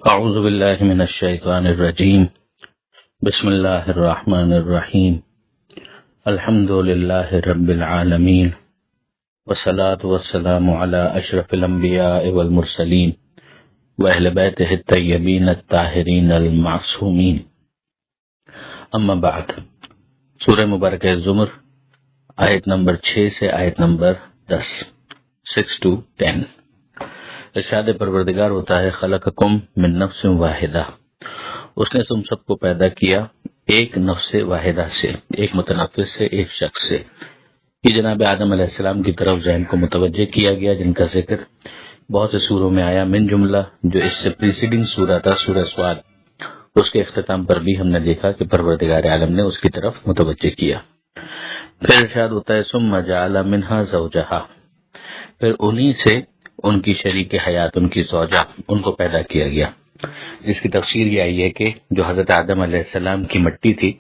أعوذ بالله من الشيطان الرجيم. بسم الله الرحمن الرحيم. الحمد لله رب العالمين، والصلاة والسلام على أشرف الأنبياء والمرسلين وأهل بيته الطيبين الطاهرين المعصومين. اما بعد، سورہ مبارکہ زمر آیت نمبر 6 سے آیت نمبر 10 6 to 10. ارشاد پروردگار ہوتا ہے خلقکم من نفس واحدہ، اس نے تم سب کو پیدا کیا ایک نفس واحدہ سے، ایک متنفس سے، ایک شخص سے. یہ جناب آدم علیہ السلام کی طرف ذہن کو متوجہ کیا گیا، جن کا ذکر بہت سے سوروں میں آیا، من جملہ جو اس سے پریسیڈنگ سورہ تھا، سورہ سواد، اس کے اختتام پر بھی ہم نے دیکھا کہ پروردگار عالم نے اس کی طرف متوجہ کیا. پھر ارشاد ہوتا ہے ثم جعل منها زوجها، پھر انہی سے ان کی شریک حیات، ان کی زوجہ، ان کو پیدا کیا گیا، جس کی تفسیر یہ آئی ہے کہ جو حضرت آدم علیہ السلام کی مٹی تھی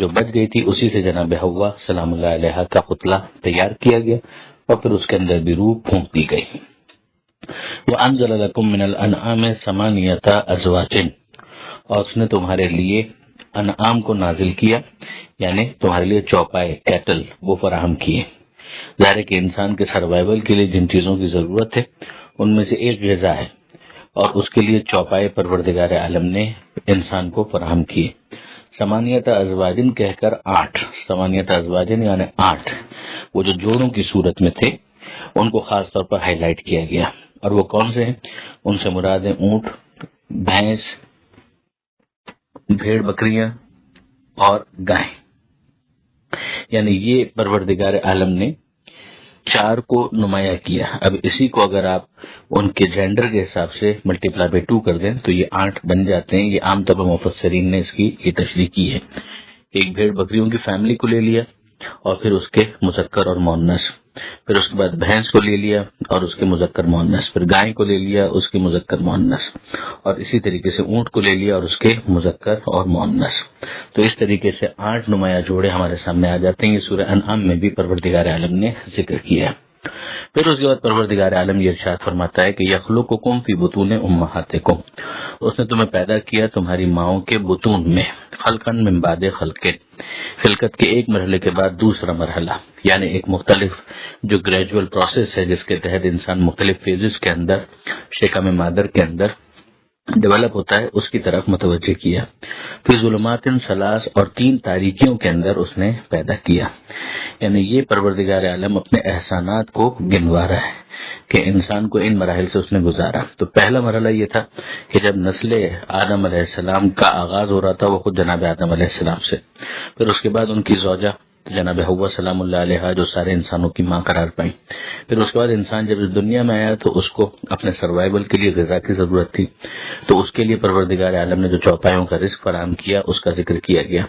جو بچ گئی تھی، اسی سے جناب حوا سلام اللہ علیہ کا پتلا تیار کیا گیا اور پھر اس کے اندر بھی روح پھونک دی گئی. وَأَنزَلَ لَكُم مِّنَ الْأَنْعَامِ ثَمَانِيَةَ أَزْوَاجٍ، اور اس نے تمہارے لیے انعام کو نازل کیا، یعنی تمہارے لیے چوپائے، کیٹل وہ فراہم کیے. ظاہر ہے کہ انسان کے سروائیول کے لیے جن چیزوں کی ضرورت ہے ان میں سے ایک غذا ہے، اور اس کے لیے چوپائے پروردگار عالم نے انسان کو فراہم کیے. ثمانیۃ ازواجن کہہ کر 8، ثمانیۃ ازواجن یعنی 8 وہ جو جوڑوں کی صورت میں تھے ان کو خاص طور پر ہائی لائٹ کیا گیا. اور وہ کون سے ہیں؟ ان سے مراد ہیں اونٹ، بھینس، بھیڑ بکریاں اور گائے. یعنی یہ پروردگار عالم نے 4 کو نمایاں کیا. اب اسی کو اگر آپ ان کے جینڈر کے حساب سے ملٹیپلائی بائی 2 کر دیں تو یہ 8 بن جاتے ہیں. یہ عام طور پر مفسرین نے اس کی یہ تشریح کی ہے. ایک بھیڑ بکریوں کی فیملی کو لے لیا اور پھر اس کے مذکر اور مؤنث، پھر اس کے بعد بھینس کو لے لیا اور اس کے مذکر مؤنث، پھر گائے کو لے لیا اس کے مذکر مؤنث، اور اسی طریقے سے اونٹ کو لے لیا اور اس کے مذکر اور مؤنث. تو اس طریقے سے 8 نمایاں جوڑے ہمارے سامنے آ جاتے ہیں. یہ سورہ انعام میں بھی پروردگار عالم نے ذکر کیا. پھر اس کے بعد پروردگار عالم یہ ارشاد فرماتا ہے کہ یخلقکم فی بطون امہاتکم، اس نے تمہیں پیدا کیا تمہاری ماؤں کے بطون میں، خلقن من بعد خلق، خلقت کے ایک مرحلے کے بعد دوسرا مرحلہ، یعنی ایک مختلف جو گریجول پروسیس ہے جس کے تحت انسان مختلف فیزز کے اندر شکم مادر کے اندر ڈیولپ ہوتا ہے، اس کی طرف متوجہ کیا. پھر ظلمات ثلاث، اور 3 تاریکیوں کے اندر اس نے پیدا کیا. یعنی یہ پروردگار عالم اپنے احسانات کو گنوا رہا ہے کہ انسان کو ان مراحل سے اس نے گزارا. تو پہلا مرحلہ یہ تھا کہ جب نسل آدم علیہ السلام کا آغاز ہو رہا تھا وہ خود جناب آدم علیہ السلام سے، پھر اس کے بعد ان کی زوجہ جناب حوا سلام اللہ علیہ جو سارے انسانوں کی ماں قرار پائیں. پھر اس کے بعد انسان جب اس دنیا میں آیا تو اس کو اپنے سروائیول کے لیے غذا کی ضرورت تھی، تو اس کے لیے پروردگار عالم نے جو چوپایوں کا رزق فراہم کیا اس کا ذکر کیا گیا.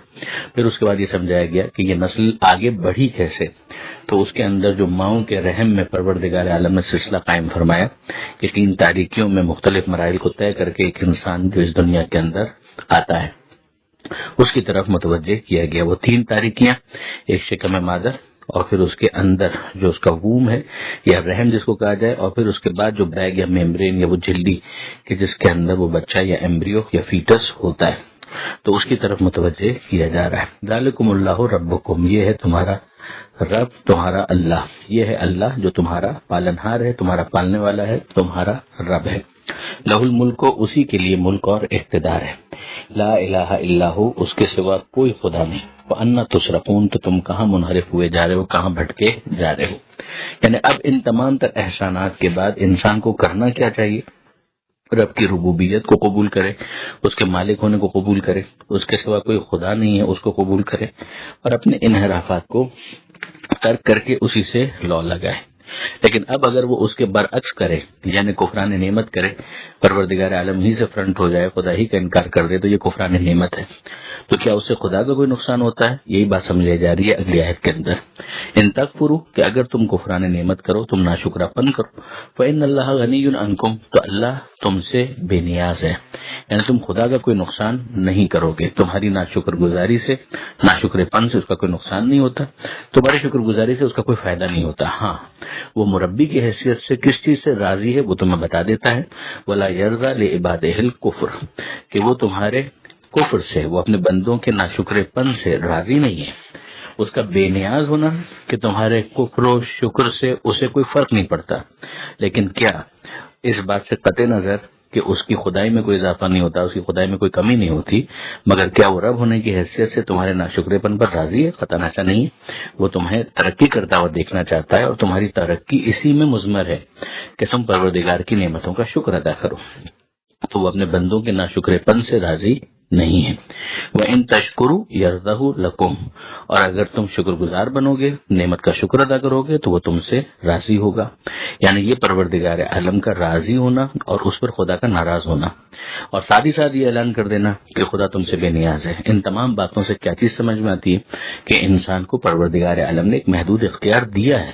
پھر اس کے بعد یہ سمجھایا گیا کہ یہ نسل آگے بڑھی کیسے، تو اس کے اندر جو ماؤں کے رحم میں پروردگار عالم نے سلسلہ قائم فرمایا کہ 3 تاریکیوں میں مختلف مراحل کو طے کر کے ایک انسان جو اس دنیا کے اندر آتا ہے اس کی طرف متوجہ کیا گیا. وہ 3 تاریکیاں، ایک شکم مادر، اور پھر اس کے اندر جو اس کا ووم ہے یا رحم جس کو کہا جائے، اور پھر اس کے بعد جو بیگ یا میمبرین یا وہ جھلی کہ جس کے اندر وہ بچہ یا ایمبریو یا فیٹس ہوتا ہے، تو اس کی طرف متوجہ کیا جا رہا ہے. ذالکم اللہ ربکم، یہ ہے تمہارا رب، تمہارا اللہ، یہ ہے اللہ جو تمہارا پالنہار ہے، تمہارا پالنے والا ہے، تمہارا رب ہے. لہ الملک، اسی کے لیے ملک اور اقتدار ہے. لا الہ الا ہو، اس کے سوا کوئی خدا نہیں. وَأَنَّ تُصْرَفُونَ، تو تم کہاں منحرف ہوئے جا رہے ہو، کہاں بھٹکے جا رہے ہو. یعنی اب ان تمام تر احسانات کے بعد انسان کو کرنا کیا چاہیے؟ رب کی ربوبیت کو قبول کرے، اس کے مالک ہونے کو قبول کرے، اس کے سوا کوئی خدا نہیں ہے اس کو قبول کرے، اور اپنے انحرافات کو ترک کر کے اسی سے لو لگائے. لیکن اب اگر وہ اس کے برعکس کرے، یعنی کفران نعمت کرے، پروردگار عالم ہی سے فرنٹ ہو جائے، خدا ہی کا انکار کر دے، تو یہ کفران نعمت ہے. تو کیا اس سے خدا کا کوئی نقصان ہوتا ہے؟ یہی بات سمجھائی جا رہی ہے اگلی آیت کے اندر. ان تکفروا، کہ اگر تم کفران نعمت کرو، تم ناشکرا پن کرو، فإن اللہ غنی عنکم، تو اللہ تم سے بے نیاز ہے. یعنی تم خدا کا کوئی نقصان نہیں کرو گے، تمہاری ناشکر گزاری سے، ناشکر پن سے اس کا کوئی نقصان نہیں ہوتا، تمہاری شکر گزاری سے اس کا کوئی فائدہ نہیں ہوتا۔ ہاں وہ مربی کی حیثیت سے کس چیز سے راضی ہے وہ تمہیں بتا دیتا ہے، وَلَا يَرْضَى لِعِبَادِهِ الْكُفْرَ، کہ وہ تمہارے کفر سے، وہ اپنے بندوں کے ناشکر پن سے راضی نہیں ہے۔ اس کا بے نیاز ہونا کہ تمہارے کفر و شکر سے اسے کوئی فرق نہیں پڑتا، لیکن کیا اس بات سے قطع نظر کہ اس کی خدائی میں کوئی اضافہ نہیں ہوتا، اس کی خدائی میں کوئی کمی نہیں ہوتی، مگر کیا وہ رب ہونے کی حیثیت سے تمہارے ناشکرے پن پر راضی ہے؟ قطعاً ایسا نہیں ہے۔ وہ تمہیں ترقی کرتا ہوا دیکھنا چاہتا ہے، اور تمہاری ترقی اسی میں مضمر ہے کہ تم پروردگار کی نعمتوں کا شکر ادا کرو، تو وہ اپنے بندوں کے ناشکرے پن سے راضی نہیں ہے۔ وَإِن تَشْكُرُوا يَرْضَهُ لَكُمْ، اور اگر تم شکر گزار بنو گے، نعمت کا شکر ادا کرو گے، تو وہ تم سے راضی ہوگا۔ یعنی یہ پروردگار عالم کا راضی ہونا اور اس پر خدا کا ناراض ہونا، اور ساتھ ہی ساتھ یہ اعلان کر دینا کہ خدا تم سے بے نیاز ہے۔ ان تمام باتوں سے کیا چیز سمجھ میں آتی ہے کہ انسان کو پروردگار عالم نے ایک محدود اختیار دیا ہے،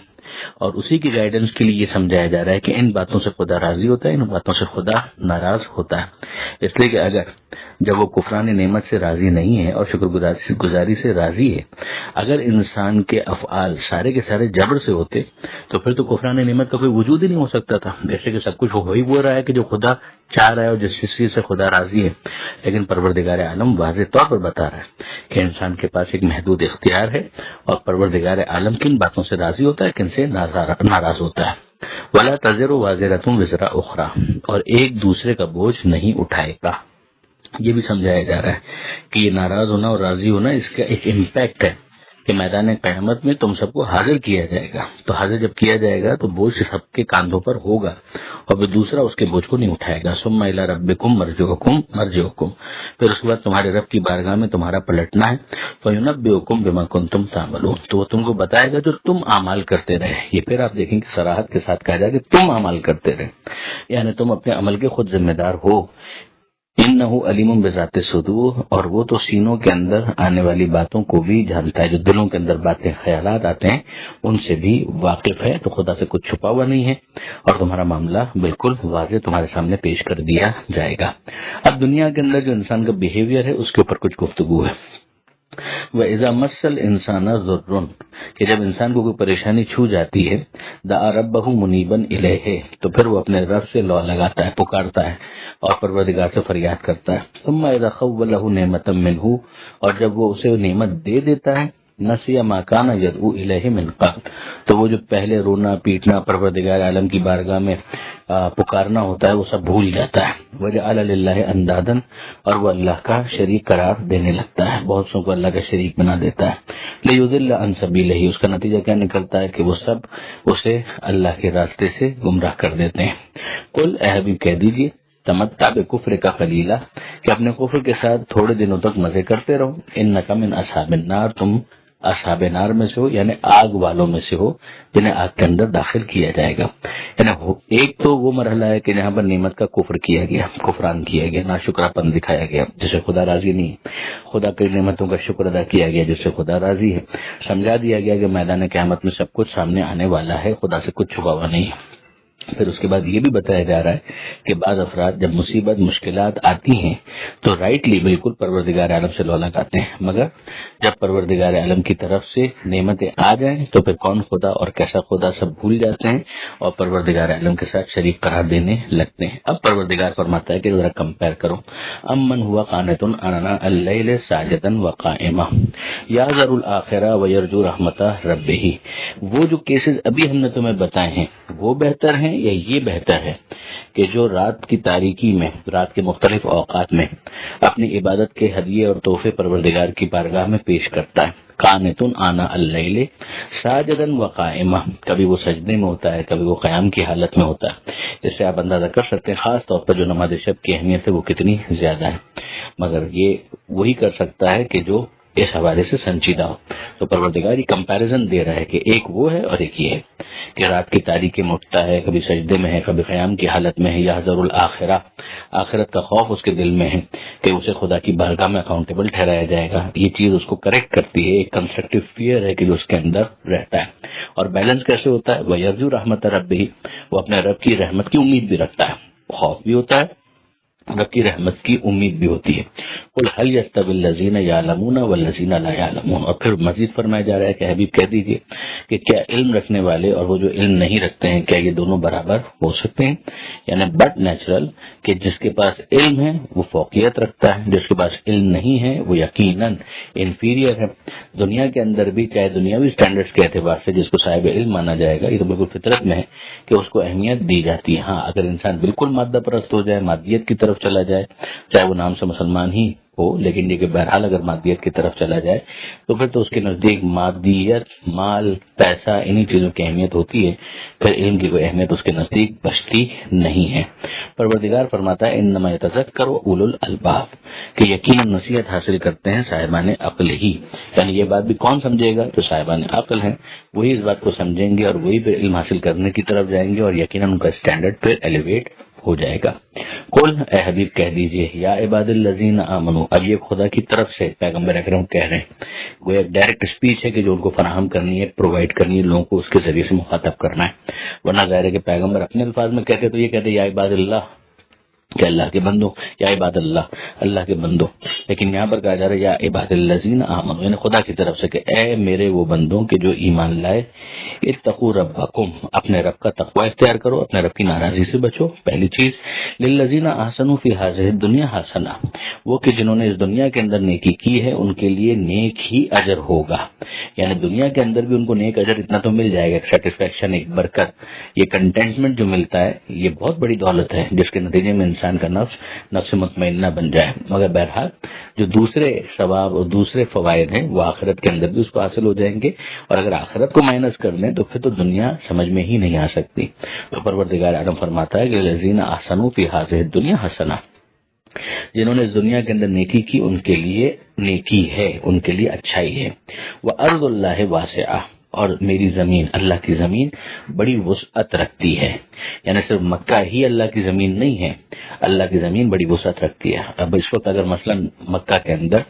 اور اسی کی گائیڈنس کے لیے یہ سمجھایا جا رہا ہے کہ ان باتوں سے خدا راضی ہوتا ہے، ان باتوں سے خدا ناراض ہوتا ہے۔ اس لیے کہ اگر جب وہ کفران نعمت سے راضی نہیں ہے اور شکر گزاری سے راضی ہے، اگر انسان کے افعال سارے کے سارے جبر سے ہوتے تو پھر تو کفران نعمت کا کوئی وجود ہی نہیں ہو سکتا تھا۔ جیسے کہ سب کچھ وہی بول رہا ہے کہ جو خدا چاہ رہا ہے اور جس چیز سے خدا راضی ہے، لیکن پروردگار عالم واضح طور پر بتا رہا ہے کہ انسان کے پاس ایک محدود اختیار ہے، اور پروردگار عالم کن باتوں سے راضی ہوتا ہے، کن سے ناراض ہوتا ہے۔ وَلَا تَزِرُ وَازِرَةٌ وِزْرَ أُخْرَى، اور ایک دوسرے کا بوجھ نہیں اٹھائے گا۔ یہ بھی سمجھایا جا رہا ہے کہ یہ ناراض ہونا اور راضی ہونا اس کا ایک امپیکٹ ہے کہ میدان قیامت میں تم سب کو حاضر کیا جائے گا، تو حاضر جب کیا جائے گا تو بوجھ سب کے کاندھوں پر ہوگا، اور پھر دوسرا اس کے بوجھ کو نہیں اٹھائے گا۔ ثم الی ربکم مرجعکم، پھر اس کے بعد تمہارے رب کی بارگاہ میں تمہارا پلٹنا ہے۔ فینبئکم بما کنتم تعملون، تو وہ تم کو بتائے گا جو تم اعمال کرتے رہے۔ یہ پھر آپ دیکھیں کہ صراحت کے ساتھ کہا جائے کہ تم اعمال کرتے رہے، یعنی تم اپنے عمل کے خود ذمہ دار ہو۔ انہ علیم بذات الصدور، اور وہ تو سینوں کے اندر آنے والی باتوں کو بھی جانتا ہے، جو دلوں کے اندر باتیں خیالات آتے ہیں ان سے بھی واقف ہے، تو خدا سے کچھ چھپا ہوا نہیں ہے، اور تمہارا معاملہ بالکل واضح تمہارے سامنے پیش کر دیا جائے گا۔ اب دنیا کے اندر جو انسان کا بیہیویئر ہے اس کے اوپر کچھ گفتگو ہے۔ وَإِذَا مَسَّ الْإِنسَانَ ضُرٌّ، کہ جب انسان کو کوئی پریشانی چھو جاتی ہے، دعا ربہ منیباً الیہ، تو پھر وہ اپنے رب سے لو لگاتا ہے، پکارتا ہے اور پروردگار سے فریاد کرتا ہے۔ ثم اذا خولہ نعمتا منہ، اور جب وہ اسے نعمت دے دیتا ہے، نسی ما کان یدعو الیہ من قبل، تو وہ جو پہلے رونا پیٹنا پروردگار عالم کی بارگاہ میں پکارنا ہوتا ہے وہ سب بھول جاتا ہے۔ وجعل للہ اندادا، اور وہ اللہ کا شریک قرار دینے لگتا ہے، بہت سو کو اللہ کا شریک بنا دیتا ہے۔ لیضل عن سبیلہ، اس کا نتیجہ کیا نکلتا ہے کہ وہ سب اسے اللہ کے راستے سے گمراہ کر دیتے ہیں۔ قل، اے حبیب کہہ دیجیے، تمتع بکفر کا قلیلا، کہ اپنے کفر کے ساتھ تھوڑے دنوں تک مزے کرتے رہو۔ انک من اصحاب النار، تم اصحاب نار میں سے ہو، یعنی آگ والوں میں سے ہو جنہیں آگ کے اندر داخل کیا جائے گا۔ یعنی ایک تو وہ مرحلہ ہے کہ جہاں پر نعمت کا کفر کیا گیا، کفران کیا گیا، ناشکراپن دکھایا گیا جس سے خدا راضی نہیں ہے، خدا کی نعمتوں کا شکر ادا کیا گیا جس سے خدا راضی ہے، سمجھا دیا گیا کہ میدان قیامت میں سب کچھ سامنے آنے والا ہے، خدا سے کچھ چھپا ہوا نہیں ہے۔ پھر اس کے بعد یہ بھی بتایا جا رہا ہے کہ بعض افراد جب مصیبت مشکلات آتی ہیں تو رائٹلی بالکل پروردگار عالم سے لو لگاتے ہیں، مگر جب پروردگار عالم کی طرف سے نعمتیں آ جائیں تو پھر کون خدا اور کیسا خدا سب بھول جاتے ہیں اور پروردگار عالم کے ساتھ شریک قرار دینے لگتے ہیں۔ اب پروردگار فرماتا ہے کہ ذرا کمپیئر کرو، امن ہوا قانت آناء اللیل ساجدا وقائما یحذر الآخرہ ویرجو رحمت ربہ، وہ جو کیسز ابھی ہم نے تمہیں بتائے ہیں وہ بہتر ہیں یا یہ بہتر ہے کہ جو رات کی تاریکی میں، رات کے مختلف اوقات میں اپنی عبادت کے ہدیے اور تحفے پروردگار کی بارگاہ میں پیش کرتا ہے، قانتن آناء اللیل ساجدا وقائما، کبھی وہ سجدے میں ہوتا ہے، کبھی وہ قیام کی حالت میں ہوتا ہے، جس سے آپ اندازہ کر سکتے ہیں خاص طور پر جو نماز شب کی اہمیت ہے وہ کتنی زیادہ ہے، مگر یہ وہی کر سکتا ہے کہ جو اس حوالے سے سنجیدہ ہو۔ تو پروردگار یہ کمپیریزن دے رہا ہے کہ ایک وہ ہے اور ایک یہ ہے کہ رات کی تاریکی میں اٹھتا ہے، کبھی سجدے میں ہے، کبھی قیام کی حالت میں ہے، یحذر الآخرہ، آخرت کا خوف اس کے دل میں ہے کہ اسے خدا کی بارگاہ میں اکاؤنٹیبل ٹھہرایا جائے گا، یہ چیز اس کو کریکٹ کرتی ہے، ایک کنسٹرکٹیو فیئر ہے کہ جو اس کے اندر رہتا ہے۔ اور بیلنس کیسے ہوتا ہے؟ وَيَرْجُو رَحْمَتَ رَبِّهِ، وہ اپنے رب کی رحمت کی امید بھی رکھتا ہے، خوف بھی ہوتا ہے رب کی رحمت کی امید بھی ہوتی ہے۔ قل هل يستوي الذين يعلمون والذين لا يعلمون، اور پھر مزید فرمایا جا رہا ہے کہ حبیب کہہ دیجئے کہ کیا علم رکھنے والے اور وہ جو علم نہیں رکھتے ہیں کیا یہ دونوں برابر ہو سکتے ہیں؟ یعنی بٹ نیچرل کہ جس کے پاس علم ہے وہ فوقیت رکھتا ہے، جس کے پاس علم نہیں ہے وہ یقیناً انفیریئر ہے۔ دنیا کے اندر بھی چاہے دنیاوی سٹینڈرڈز کے اعتبار سے جس کو صاحب علم مانا جائے گا، یہ تو بالکل فطرت میں ہے کہ اس کو اہمیت دی جاتی ہے۔ ہاں اگر انسان بالکل مادہ پرست ہو جائے، مادیت کی طرف چلا جائے، چاہے وہ نام سے مسلمان ہی ہو، لیکن یہ کہ بہرحال اگر مادیت کی طرف چلا جائے تو پھر تو اس کے نزدیک مادیت، مال، پیسہ، انہی چیزوں کی اہمیت ہوتی ہے، پھر علم کی کوئی اہمیت اس کے نزدیک بچتی نہیں ہے۔ پروردگار فرماتا ہے انما یتذکر اولو الالباب، کہ یقیناً نصیحت حاصل کرتے ہیں صاحبان عقل ہی، یعنی یہ بات بھی کون سمجھے گا؟ جو صاحبان عقل ہیں وہی اس بات کو سمجھیں گے اور وہی پھر علم حاصل کرنے کی طرف جائیں گے، اور یقیناً ان کا اسٹینڈرڈ پھر ایلیویٹ ہو جائے گا۔ قل، اے حبیب کہہ دیجئے، یا عباد الذین آمنو، اب یہ خدا کی طرف سے پیغمبر اکرم کہہ رہے ہیں، وہ ایک ڈائریکٹ اسپیچ ہے کہ جو ان کو فراہم کرنی ہے، پرووائڈ کرنی ہے، لوگوں کو اس کے ذریعے سے مخاطب کرنا ہے، ورنہ ظاہر ہے کہ پیغمبر اپنے الفاظ میں کہتے تو یہ کہتے یا عباد اللہ، کہ اللہ کے بندوں، یا عباد اللہ، اللہ کے بندوں، لیکن یہاں پر کہا جا رہا ہے یا عباد الذین آمنو، یعنی خدا کی طرف سے کہ اے میرے وہ بندوں کہ جو ایمان لائے، اتقوا ربکم، اپنے رب کا تقوی اختیار کرو، اپنے رب کی ناراضی سے بچو۔ پہلی چیز، للذین احسنوا فی ہذہ الدنیا حسنہ، وہ کہ جنہوں نے اس دنیا کے اندر نیکی کی ہے ان کے لیے نیک ہی اجر ہوگا، یعنی دنیا کے اندر بھی ان کو نیک اجر اتنا تو مل جائے گا، ایک سیٹسفیکشن، ایک برکت، یہ کنٹینٹمنٹ جو ملتا ہے یہ بہت بڑی دولت ہے جس کے نتیجے میں انسان کا نفس مطمئنہ بن جائے، مگر بہرحال جو دوسرے ثواب اور دوسرے فوائد ہیں وہ آخرت کے اندر بھی اس کو حاصل ہو جائیں گے، اور اگر آخرت کو مائنس کر دیں تو پھر تو دنیا سمجھ میں ہی نہیں آ سکتی۔ تو پروردگار عالم فرماتا ہے کہ الذین احسنوا فی ہذہ الدنیا حسنہ، جنہوں نے اس دنیا کے اندر نیکی کی ان کے لیے نیکی ہے، ان کے لیے اچھائی ہے۔ وَأَرْضُ اللَّهِ وَاسِعَةٌ، اور میری زمین، اللہ کی زمین بڑی وسعت رکھتی ہے، یعنی صرف مکہ ہی اللہ کی زمین نہیں ہے، اللہ کی زمین بڑی وسعت رکھتی ہے۔ اب اس وقت اگر مثلا مکہ کے اندر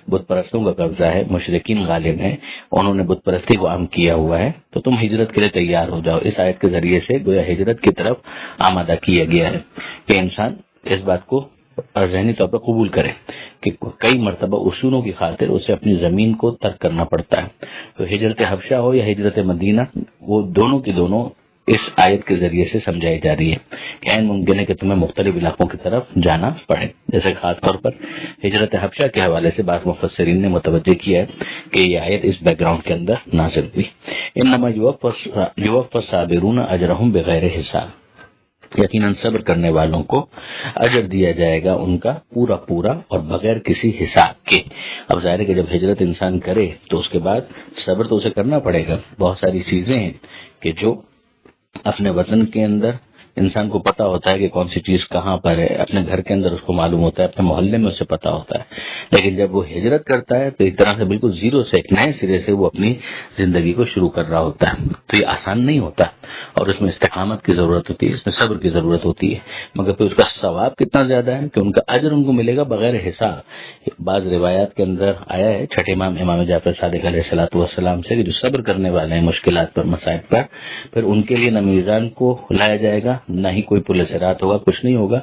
بت پرستوں کا قبضہ ہے، مشرکین غالب ہیں، انہوں نے بت پرستی کو عام کیا ہوا ہے، تو تم ہجرت کے لیے تیار ہو جاؤ۔ اس آیت کے ذریعے سے گویا ہجرت کی طرف آمادہ کیا گیا ہے کہ انسان اس بات کو ذہنی طور پر قبول کرے کہ کئی مرتبہ اصولوں کی خاطر اسے اپنی زمین کو ترک کرنا پڑتا ہے۔ تو ہجرت حبشہ ہو یا ہجرت مدینہ، وہ دونوں کی دونوں اس آیت کے ذریعے سے سمجھائی جا رہی ہے کہ عین ممکن ہے کہ تمہیں مختلف علاقوں کی طرف جانا پڑے، جیسے خاص طور پر ہجرت حبشہ کے حوالے سے بعض مفسرین نے متوجہ کیا ہے کہ یہ آیت اس بیک گراؤنڈ کے اندر نازل ہوئی۔ انما یوفی الصابرون اجرهم بغیر حساب، یقیناً صبر کرنے والوں کو اجر دیا جائے گا ان کا پورا پورا اور بغیر کسی حساب کے۔ اب ظاہر ہے کہ جب ہجرت انسان کرے تو اس کے بعد صبر تو اسے کرنا پڑے گا، بہت ساری چیزیں ہیں کہ جو اپنے وطن کے اندر انسان کو پتا ہوتا ہے کہ کون سی چیز کہاں پر ہے، اپنے گھر کے اندر اس کو معلوم ہوتا ہے، اپنے محلے میں اسے پتا ہوتا ہے، لیکن جب وہ ہجرت کرتا ہے تو ایک طرح سے بالکل زیرو سے، ایک نئے سرے سے وہ اپنی زندگی کو شروع کر رہا ہوتا ہے۔ تو یہ آسان نہیں ہوتا، اور اس میں استقامت کی ضرورت ہوتی ہے، اس میں صبر کی ضرورت ہوتی ہے، مگر پھر اس کا ثواب کتنا زیادہ ہے کہ ان کا اجر ان کو ملے گا بغیر حساب۔ بعض روایات کے اندر آیا ہے چھٹے امام جعفر صادق علیہ الصلوۃ والسلام سے کہ جو صبر کرنے والے ہیں مشکلات پر، مصائب پر، پھر ان کے لیے نہ میزان کو لایا جائے گا، نہ ہی کوئی پل صراط ہوگا، کچھ نہیں ہوگا،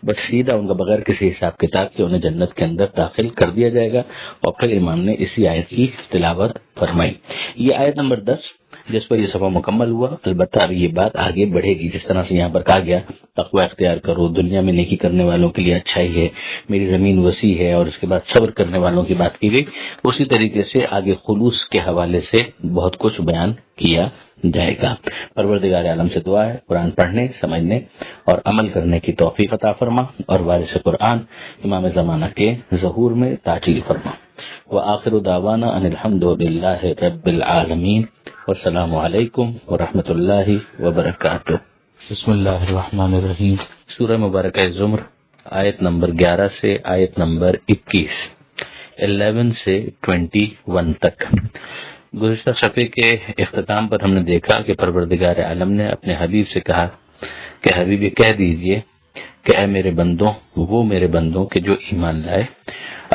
بس سیدھا ان کا بغیر کسی حساب کتاب کے انہیں جنت کے اندر داخل کر دیا جائے گا۔ اور پھر امام نے اسی آیت کی تلاوت فرمائی۔ یہ آیت نمبر 10 جس پر یہ صفحہ مکمل ہوا۔ البتہ اب یہ بات آگے بڑھے گی، جس طرح سے یہاں پر کہا گیا تقوی اختیار کرو، دنیا میں نیکی کرنے والوں کے لیے اچھائی ہے، میری زمین وسیع ہے، اور اس کے بعد صبر کرنے والوں کی بات کی گئی، اسی طریقے سے آگے خلوص کے حوالے سے بہت کچھ بیان کیا جائے گا۔ پروردگار عالم سے دعا ہے قرآن پڑھنے، سمجھنے اور عمل کرنے کی توفیق عطا فرما، اور وارث قرآن امام زمانہ کے ظہور میں تعجیل فرما۔ وآخر دعوانا ان الحمد للہ رب العالمین، والسلام علیکم ورحمۃ اللہ وبرکاتہ۔ بسم اللہ الرحمن الرحیم۔ سورہ مبارکہ زمر، آیت نمبر 11 سے آیت نمبر 21، 11 سے 21 تک۔ گزشتہ صفحے کے اختتام پر ہم نے دیکھا کہ پروردگار عالم نے اپنے حبیب سے کہا کہ حبیب یہ کہہ دیجئے کہ اے میرے بندوں، وہ میرے بندوں کہ جو ایمان لائے،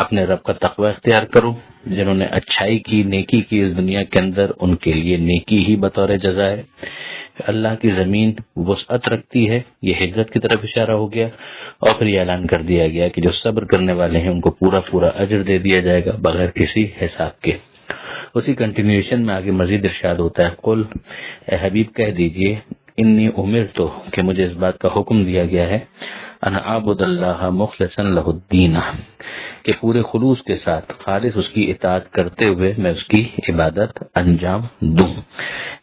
اپنے رب کا تقوی اختیار کرو، جنہوں نے اچھائی کی، نیکی کی اس دنیا کے اندر، ان کے لیے نیکی ہی بطور جزا ہے۔ اللہ کی زمین وسعت رکھتی ہے، یہ ہجرت کی طرف اشارہ ہو گیا، اور پھر یہ اعلان کر دیا گیا کہ جو صبر کرنے والے ہیں ان کو پورا پورا اجر دے دیا جائے گا بغیر کسی حساب کے۔ اسی کنٹینیوشن میں آگے مزید ارشاد ہوتا ہے، قل اے حبیب کہہ دیجئے، انی امرت، کہ مجھے اس بات کا حکم دیا گیا ہے، ان اعبد اللہ مخلصا لہ الدین، کہ پورے خلوص کے ساتھ خالص اس کی اطاعت کرتے ہوئے میں اس کی عبادت انجام دوں۔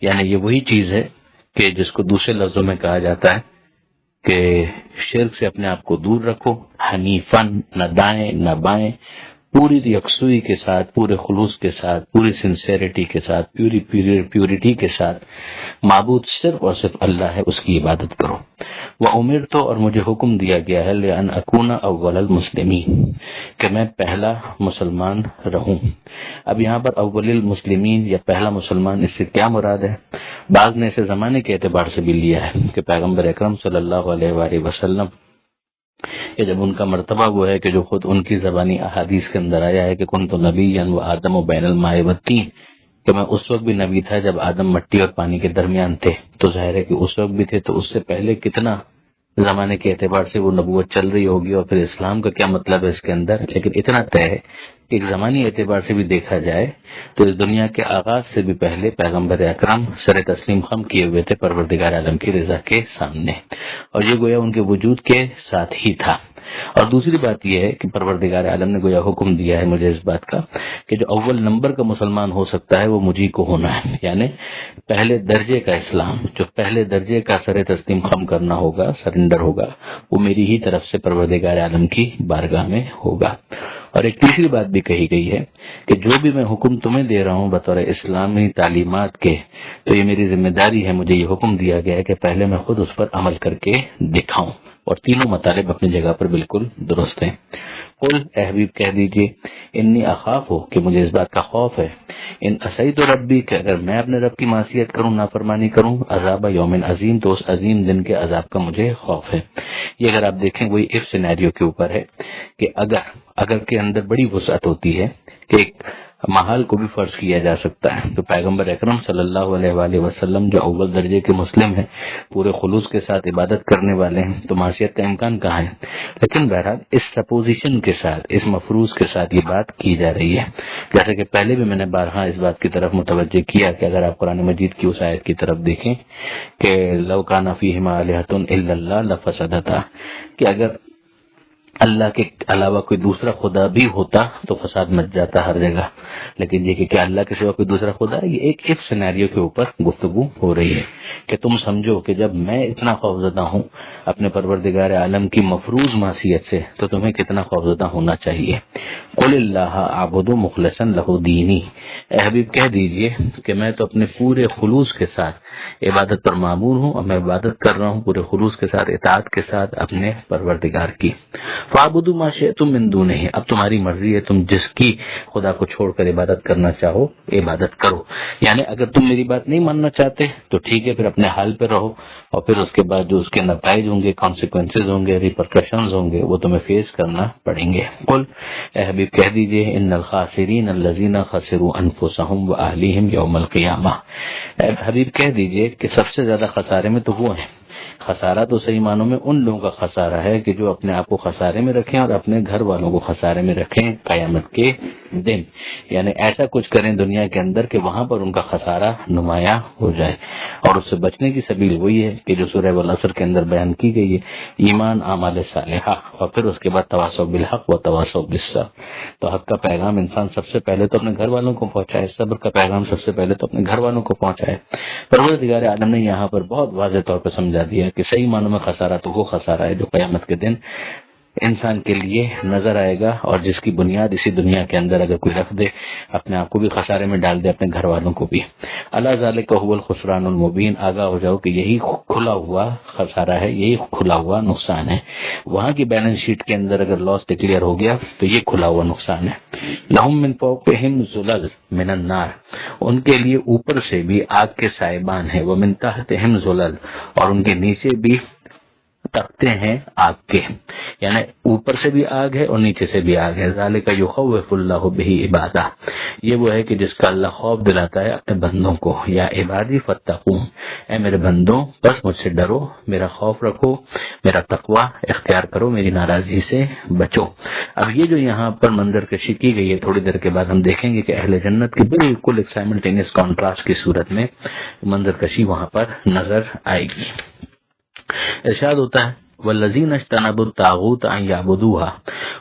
یعنی یہ وہی چیز ہے کہ جس کو دوسرے لفظوں میں کہا جاتا ہے کہ شرک سے اپنے آپ کو دور رکھو، حنیفن، نہ دائیں نہ بائیں، پوری یکسوئی کے ساتھ، پورے خلوص کے ساتھ، پوری سنسیریٹی کے ساتھ، پیورٹی کے ساتھ معبود صرف اور صرف اللہ ہے، اس کی عبادت کرو۔ وَأُمِرْتُ، اور مجھے حکم دیا گیا ہے، لِأَنْ أَكُونَ أَوَّلَ الْمُسْلِمِينَ، کہ میں پہلا مسلمان رہوں۔ اب یہاں پر اول المسلمین یا پہلا مسلمان، اس سے کیا مراد ہے؟ بعض نے اسے زمانے کے اعتبار سے بھی لیا ہے کہ پیغمبر اکرم صلی اللہ علیہ وآلہ وسلم، کہ جب ان کا مرتبہ وہ ہے کہ جو خود ان کی زبانی احادیث کے اندر آیا ہے کہ کنت نبیا وآدم بین الماء والطین، کہ میں اس وقت بھی نبی تھا جب آدم مٹی اور پانی کے درمیان تھے، تو ظاہر ہے کہ اس وقت بھی تھے، تو اس سے پہلے کتنا زمانے کے اعتبار سے وہ نبوت چل رہی ہوگی، اور پھر اسلام کا کیا مطلب ہے اس کے اندر۔ لیکن اتنا طے ہے کہ ایک زمانی اعتبار سے بھی دیکھا جائے تو اس دنیا کے آغاز سے بھی پہلے پیغمبر اکرم سر تسلیم خم کیے ہوئے تھے پروردگار عالم کی رضا کے سامنے، اور یہ گویا ان کے وجود کے ساتھ ہی تھا۔ اور دوسری بات یہ ہے کہ پروردگار عالم نے گویا حکم دیا ہے مجھے اس بات کا کہ جو اول نمبر کا مسلمان ہو سکتا ہے وہ مجھے کو ہونا ہے، یعنی پہلے درجے کا اسلام، جو پہلے درجے کا سر تسلیم خم کرنا ہوگا، سرنڈر ہوگا، وہ میری ہی طرف سے پروردگار عالم کی بارگاہ میں ہوگا۔ اور ایک تیسری بات بھی کہی گئی ہے کہ جو بھی میں حکم تمہیں دے رہا ہوں بطور اسلامی تعلیمات کے، تو یہ میری ذمہ داری ہے، مجھے یہ حکم دیا گیا ہے کہ پہلے میں خود اس پر عمل کر کے دکھاؤں، اور تینوں مطالب اپنی جگہ پر بالکل درست ہیں۔ قل اے حبیب کہہ دیجئے، انی اخاف ہو، کہ مجھے اس بات کا خوف ہے، ان عصیت ربی، کہ اگر میں اپنے رب کی معصیت کروں، نافرمانی کروں، عذاب یوم عظیم، تو اس عظیم دن کے عذاب کا مجھے خوف ہے۔ یہ اگر آپ دیکھیں وہی اف سینیریو کے اوپر ہے کہ اگر کے اندر بڑی وسعت ہوتی ہے کہ ایک محال کو بھی فرض کیا جا سکتا ہے، تو پیغمبر اکرم صلی اللہ علیہ وآلہ وسلم جو اول درجے کے مسلم ہیں، پورے خلوص کے ساتھ عبادت کرنے والے ہیں، تو معصیت کا امکان کہاں ہے؟ لیکن بہرحال اس سپوزیشن کے ساتھ، اس مفروض کے ساتھ یہ بات کی جا رہی ہے، جیسے کہ پہلے بھی میں نے بارہا اس بات کی طرف متوجہ کیا کہ اگر آپ قرآن مجید کی اس آیت کی طرف دیکھیں کہ لو کان فیہما آلہۃ الا اللہ لفسدتا، کہ اگر اللہ کے علاوہ کوئی دوسرا خدا بھی ہوتا تو فساد مچ جاتا ہر جگہ، لیکن یہ کہ کیا اللہ کے سوا کوئی دوسرا خدا ہے؟ یہ ایک اس سینیریو کے اوپر گفتگو ہو رہی ہے کہ تم سمجھو کہ جب میں اتنا خوفزدہ ہوں اپنے پروردگار عالم کی مفروض معصیت سے، تو تمہیں کتنا خوفزدہ ہونا چاہیے۔ قل اللہ اعبد مخلصا لہ دینی، اے حبیب کہہ دیجئے کہ میں تو اپنے پورے خلوص کے ساتھ عبادت پر معمور ہوں، اور میں عبادت کر رہا ہوں پورے خلوص کے ساتھ، اطاعت کے ساتھ اپنے پروردگار کی۔ فَاعْبُدُوا مَا شِئْتُم مِّن دُونِهِ، اب تمہاری مرضی ہے، تم جس کی خدا کو چھوڑ کر عبادت کرنا چاہو عبادت کرو۔ یعنی اگر تم میری بات نہیں ماننا چاہتے تو ٹھیک ہے، پھر اپنے حال پہ رہو، اور پھر اس کے بعد جو اس کے نتائج ہوں گے، کانسیکوینسز ہوں گے، ریپرکشنز ہوں گے، وہ تمہیں فیس کرنا پڑیں گے۔ قل اے حبیب کہہ دیجئے، ان الخاسرین الذین خسروا انفسهم واہلیہم یوم القیامہ، اے حبیب کہہ دیجئے کہ سب سے زیادہ خسارے میں تو وہ ہیں، خسارہ تو صحیح معنوں میں ان لوگوں کا خسارہ ہے کہ جو اپنے آپ کو خسارے میں رکھیں اور اپنے گھر والوں کو خسارے میں رکھیں قیامت کے دن، یعنی ایسا کچھ کریں دنیا کے اندر کہ وہاں پر ان کا خسارہ نمایاں ہو جائے۔ اور اس سے بچنے کی سبیل وہی ہے کہ جو سورہ والعصر کے اندر بیان کی گئی ہے، ایمان، اعمال صالحہ، اور پھر اس کے بعد تواصوا بالحق و تواصوا بالصبر۔ تو حق کا پیغام انسان سب سے پہلے تو اپنے گھر والوں کو پہنچائے، صبر کا پیغام سب سے پہلے تو اپنے گھر والوں کو پہنچائے۔ پروردگار عالم نے یہاں پر بہت واضح طور پر سمجھا دیا کہ صحیح معنوں میں خسارہ تو وہ خسارہ ہے جو قیامت کے دن انسان کے لیے نظر آئے گا، اور جس کی بنیاد اسی دنیا کے اندر اگر کوئی رکھ دے، اپنے آپ کو بھی خسارے میں ڈال دے، اپنے گھر والوں کو بھی۔ اللہ ذالک هو الخسران المبین، آگاہ ہو جاؤ کہ یہی کھلا ہوا خسارہ ہے، یہی کھلا ہوا نقصان ہے۔ وہاں کی بیلنس شیٹ کے اندر اگر لاس ڈکلیئر ہو گیا تو یہ کھلا ہوا نقصان ہے۔ لہم من فوقہم ظلل من النار، ان کے لیے اوپر سے بھی آگ کے سائبان ہیں، ومن تحتہم ظلل، اور ان کے نیچے بھی تختے ہیں آگ کے، یعنی اوپر سے بھی آگ ہے اور نیچے سے بھی آگ ہے. ذالک یخوف اللہ بہ عبادہ، یہ وہ ہے کہ جس کا اللہ خوف دلاتا ہے اپنے بندوں کو. یا عبادی فتقون، اے میرے بندوں بس مجھ سے ڈرو، میرا خوف رکھو، میرا تقوی اختیار کرو، میری ناراضی سے بچو. اب یہ جو یہاں پر منظر کشی کی گئی ہے، تھوڑی دیر کے بعد ہم دیکھیں گے کہ اہل جنت کی بالکل ایک سائملٹینیس کانٹراسٹ کی صورت میں منظر کشی وہاں پر نظر آئے گی. ارشاد ہوتا ہے والذین اجتنبوا الطاغوت ان یعبدوها،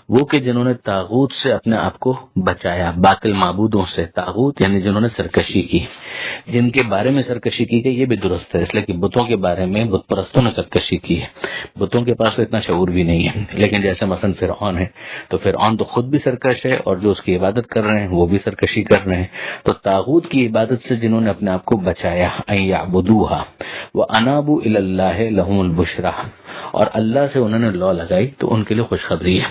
وہ کہ جنہوں نے طاغوت سے اپنے آپ کو بچایا، باطل معبودوں سے. طاغوت یعنی جنہوں نے سرکشی کی، جن کے بارے میں سرکشی کی گئی یہ بھی درست ہے، اس لیے کہ بتوں کے بارے میں بت پرستوں نے سرکشی کی ہے. بتوں کے پاس تو اتنا شعور بھی نہیں ہے، لیکن جیسے مثلا فرعون ہے تو فرعون تو خود بھی سرکش ہے اور جو اس کی عبادت کر رہے ہیں وہ بھی سرکشی کر رہے ہیں. تو طاغوت کی عبادت سے جنہوں نے اپنے آپ کو بچایا، ان یعبدوها وانابوا الی اللہ لهم البشرا، اور اللہ سے انہوں نے لو لگائی تو ان کے لیے خوشخبری ہے.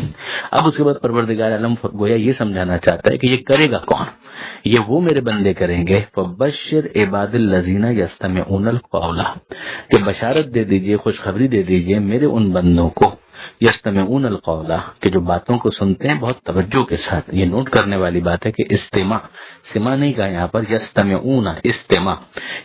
اب اس کے بعد پروردگار عالم گویا یہ سمجھانا چاہتا ہے کہ یہ کرے گا کون، یہ وہ میرے بندے کریں گے. فبشر عباد الذین یستمعون القول، کہ بشارت دے دیجئے، خوشخبری دے دیجئے میرے ان بندوں کو یستمعون القول، کہ جو باتوں کو سنتے ہیں بہت توجہ کے ساتھ. یہ نوٹ کرنے والی بات ہے کہ استماع، سماع نہیں کہا یہاں پر، یستمعون استماع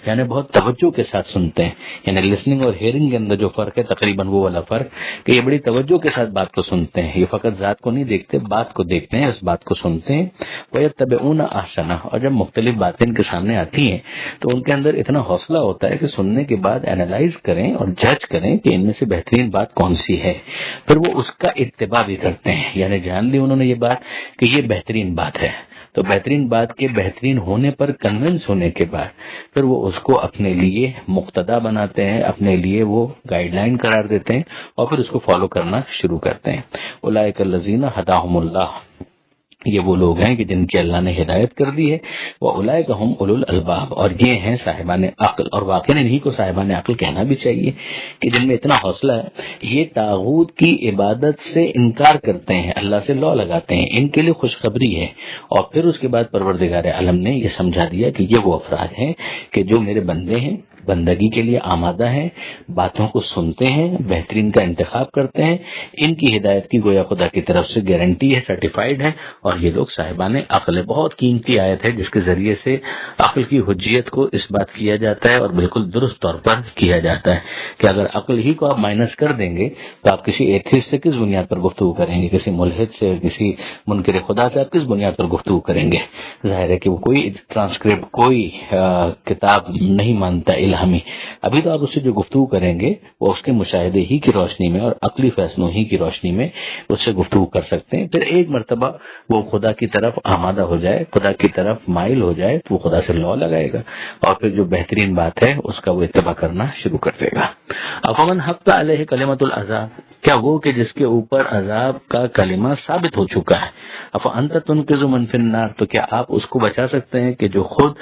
یعنی بہت توجہ کے ساتھ سنتے ہیں. یعنی لسننگ اور ہیئرنگ کے اندر جو فرق ہے تقریباً وہ والا فرق کہ یہ بڑی توجہ کے ساتھ بات کو سنتے ہیں، یہ فقط ذات کو نہیں دیکھتے، بات کو دیکھتے ہیں، اس بات کو سنتے ہیں. وَيَتَّبِعُونَ أَحْسَنَهُ، اور جب مختلف باتیں ان کے سامنے آتی ہیں تو ان کے اندر اتنا حوصلہ ہوتا ہے کہ سننے کے بعد اینالائز کریں اور جج کریں کہ ان میں سے بہترین بات کون سی ہے، پھر وہ اس کا اتباع بھی کرتے ہیں. یعنی جان لی انہوں نے یہ بات کہ یہ بہترین بات ہے، تو بہترین بات کے بہترین ہونے پر کنونس ہونے کے بعد پھر وہ اس کو اپنے لیے مقتدا بناتے ہیں، اپنے لیے وہ گائیڈ لائن قرار دیتے ہیں اور پھر اس کو فالو کرنا شروع کرتے ہیں. اولئک الذین ھداھم اللہ، یہ وہ لوگ ہیں کہ جن کی اللہ نے ہدایت کر دی ہے. وَأُولَئِكَ هُمْ أُولُو الْأَلْبَابِ، اور یہ ہیں صاحبان عقل. اور واقعی انہی کو صاحبان عقل کہنا بھی چاہیے کہ جن میں اتنا حوصلہ ہے. یہ طاغوت کی عبادت سے انکار کرتے ہیں، اللہ سے لو لگاتے ہیں، ان کے لیے خوشخبری ہے. اور پھر اس کے بعد پروردگار عالم نے یہ سمجھا دیا کہ یہ وہ افراد ہیں کہ جو میرے بندے ہیں، بندگی کے لیے آمادہ ہیں، باتوں کو سنتے ہیں، بہترین کا انتخاب کرتے ہیں. ان کی ہدایت کی گویا خدا کی طرف سے گارنٹی ہے، سرٹیفائیڈ ہے، اور یہ لوگ صاحبان عقل ہے. بہت قیمتی آیت ہے جس کے ذریعے سے عقل کی حجیت کو اس بات کیا جاتا ہے اور بالکل درست طور پر کیا جاتا ہے کہ اگر عقل ہی کو آپ مائنس کر دیں گے تو آپ کسی ایتھیسٹ سے کس بنیاد پر گفتگو کریں گے، کسی ملحد سے، کسی منکر خدا سے آپ کس بنیاد پر گفتگو کریں گے. ظاہر ہے کہ وہ کوئی ٹرانسکرپٹ، کوئی کتاب نہیں مانتا الہامی. ابھی تو آپ اس سے جو گفتگو کریں گے وہ اس کے مشاہدے ہی کی روشنی میں اور عقلی فیصلوں ہی کی روشنی میں اس سے گفتگو کر سکتے ہیں. پھر ایک مرتبہ وہ خدا کی طرف آمادہ ہو جائے، خدا کی طرف مائل ہو جائے تو وہ خدا سے لو لگائے گا اور پھر جو بہترین بات ہے اس کا وہ اتباع کرنا شروع کر دے گا. افمن حق علیہ کلمۃ العذاب، کیا وہ کہ جس کے اوپر عذاب کا کلمہ ثابت ہو چکا ہے. افانت تنقذ من فی النار، تو کیا آپ اس کو بچا سکتے ہیں کہ جو خود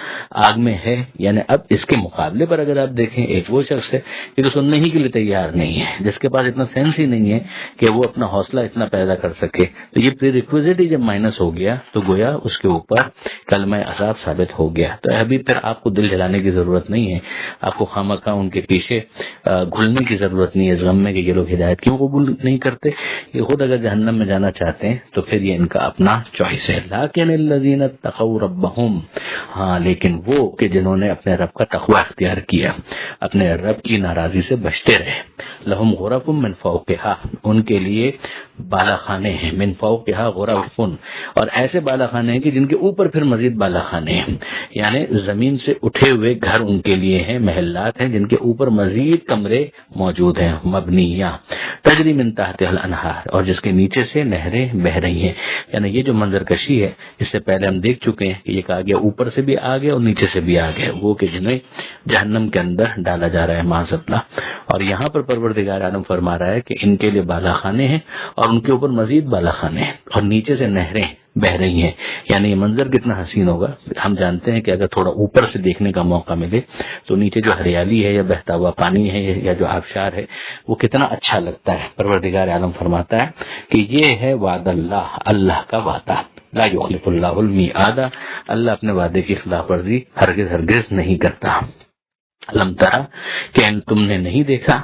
آگ میں ہے. یعنی اب اس کے مقابلے پر اگر آپ دیکھیں ایک وہ شخص ہے کہ جو سننے ہی کے لیے تیار نہیں ہے، جس کے پاس اتنا سینس ہی نہیں ہے کہ وہ اپنا حوصلہ اتنا پیدا کر سکے. تو یہ پری ریکویزٹ ہی جب مائنس ہو گیا تو گویا اس کے اوپر کلمہ عذاب ثابت ہو گیا. تو ابھی پھر آپ کو دل جلانے کی ضرورت نہیں ہے، آپ کو خامخواہ ان کے پیچھے گھلنے کی ضرورت نہیں ہے اس غم میں کہ یہ لوگ ہدایت کیوں قبول نہیں کرتے. یہ خود اگر جہنم میں جانا چاہتے ہیں تو پھر یہ ان کا اپنا چوائس ہے. لیکن الذین اتقوا ربهم، ہاں لیکن وہ کہ جنہوں نے اپنے رب کا تقوی اختیار کیا، اپنے رب کی ناراضی سے بچتے رہے. لہم غرف من فوقہا، ان کے لیے بالا خانے ہیں. من فوقہا غرف، اور ایسے بالا خانے ہیں کہ جن کے اوپر پھر مزید بالا خانے ہیں. یعنی زمین سے اٹھے ہوئے گھر ان کے لیے ہیں، محلات ہیں جن کے اوپر مزید کمرے موجود ہیں. مبنیہ تجری من تحتہا الانہار، اور جس کے نیچے سے نہریں بہ رہی ہیں. یعنی یہ جو منظر کشی ہے اس سے پہلے ہم دیکھ چکے ہیں کہ یہ کہا گیا اوپر سے بھی آگے اور نیچے سے بھی آگے، وہ کہ جنہیں جہنم کے اندر ڈالا جا رہا ہے معاذ اللہ. اور یہاں پر پروردگار عالم فرما رہا ہے کہ ان کے لیے بالا خانے ہیں اور ان کے اوپر مزید بالا خانے ہیں اور نیچے سے نہریں بہ رہی ہیں. یعنی یہ منظر کتنا حسین ہوگا. ہم جانتے ہیں کہ اگر تھوڑا اوپر سے دیکھنے کا موقع ملے تو نیچے جو ہریالی ہے یا بہتا ہوا پانی ہے یا جو آبشار ہے وہ کتنا اچھا لگتا ہے. پروردگار عالم فرماتا ہے کہ یہ ہے وعد اللہ، اللہ کا وعدہ. لا یخلف اللہ المیعاد، اللہ اپنے وعدے کی خلاف ورزی ہرگز ہرگز نہیں کرتا. علم ترا کہ تم نے نہیں دیکھا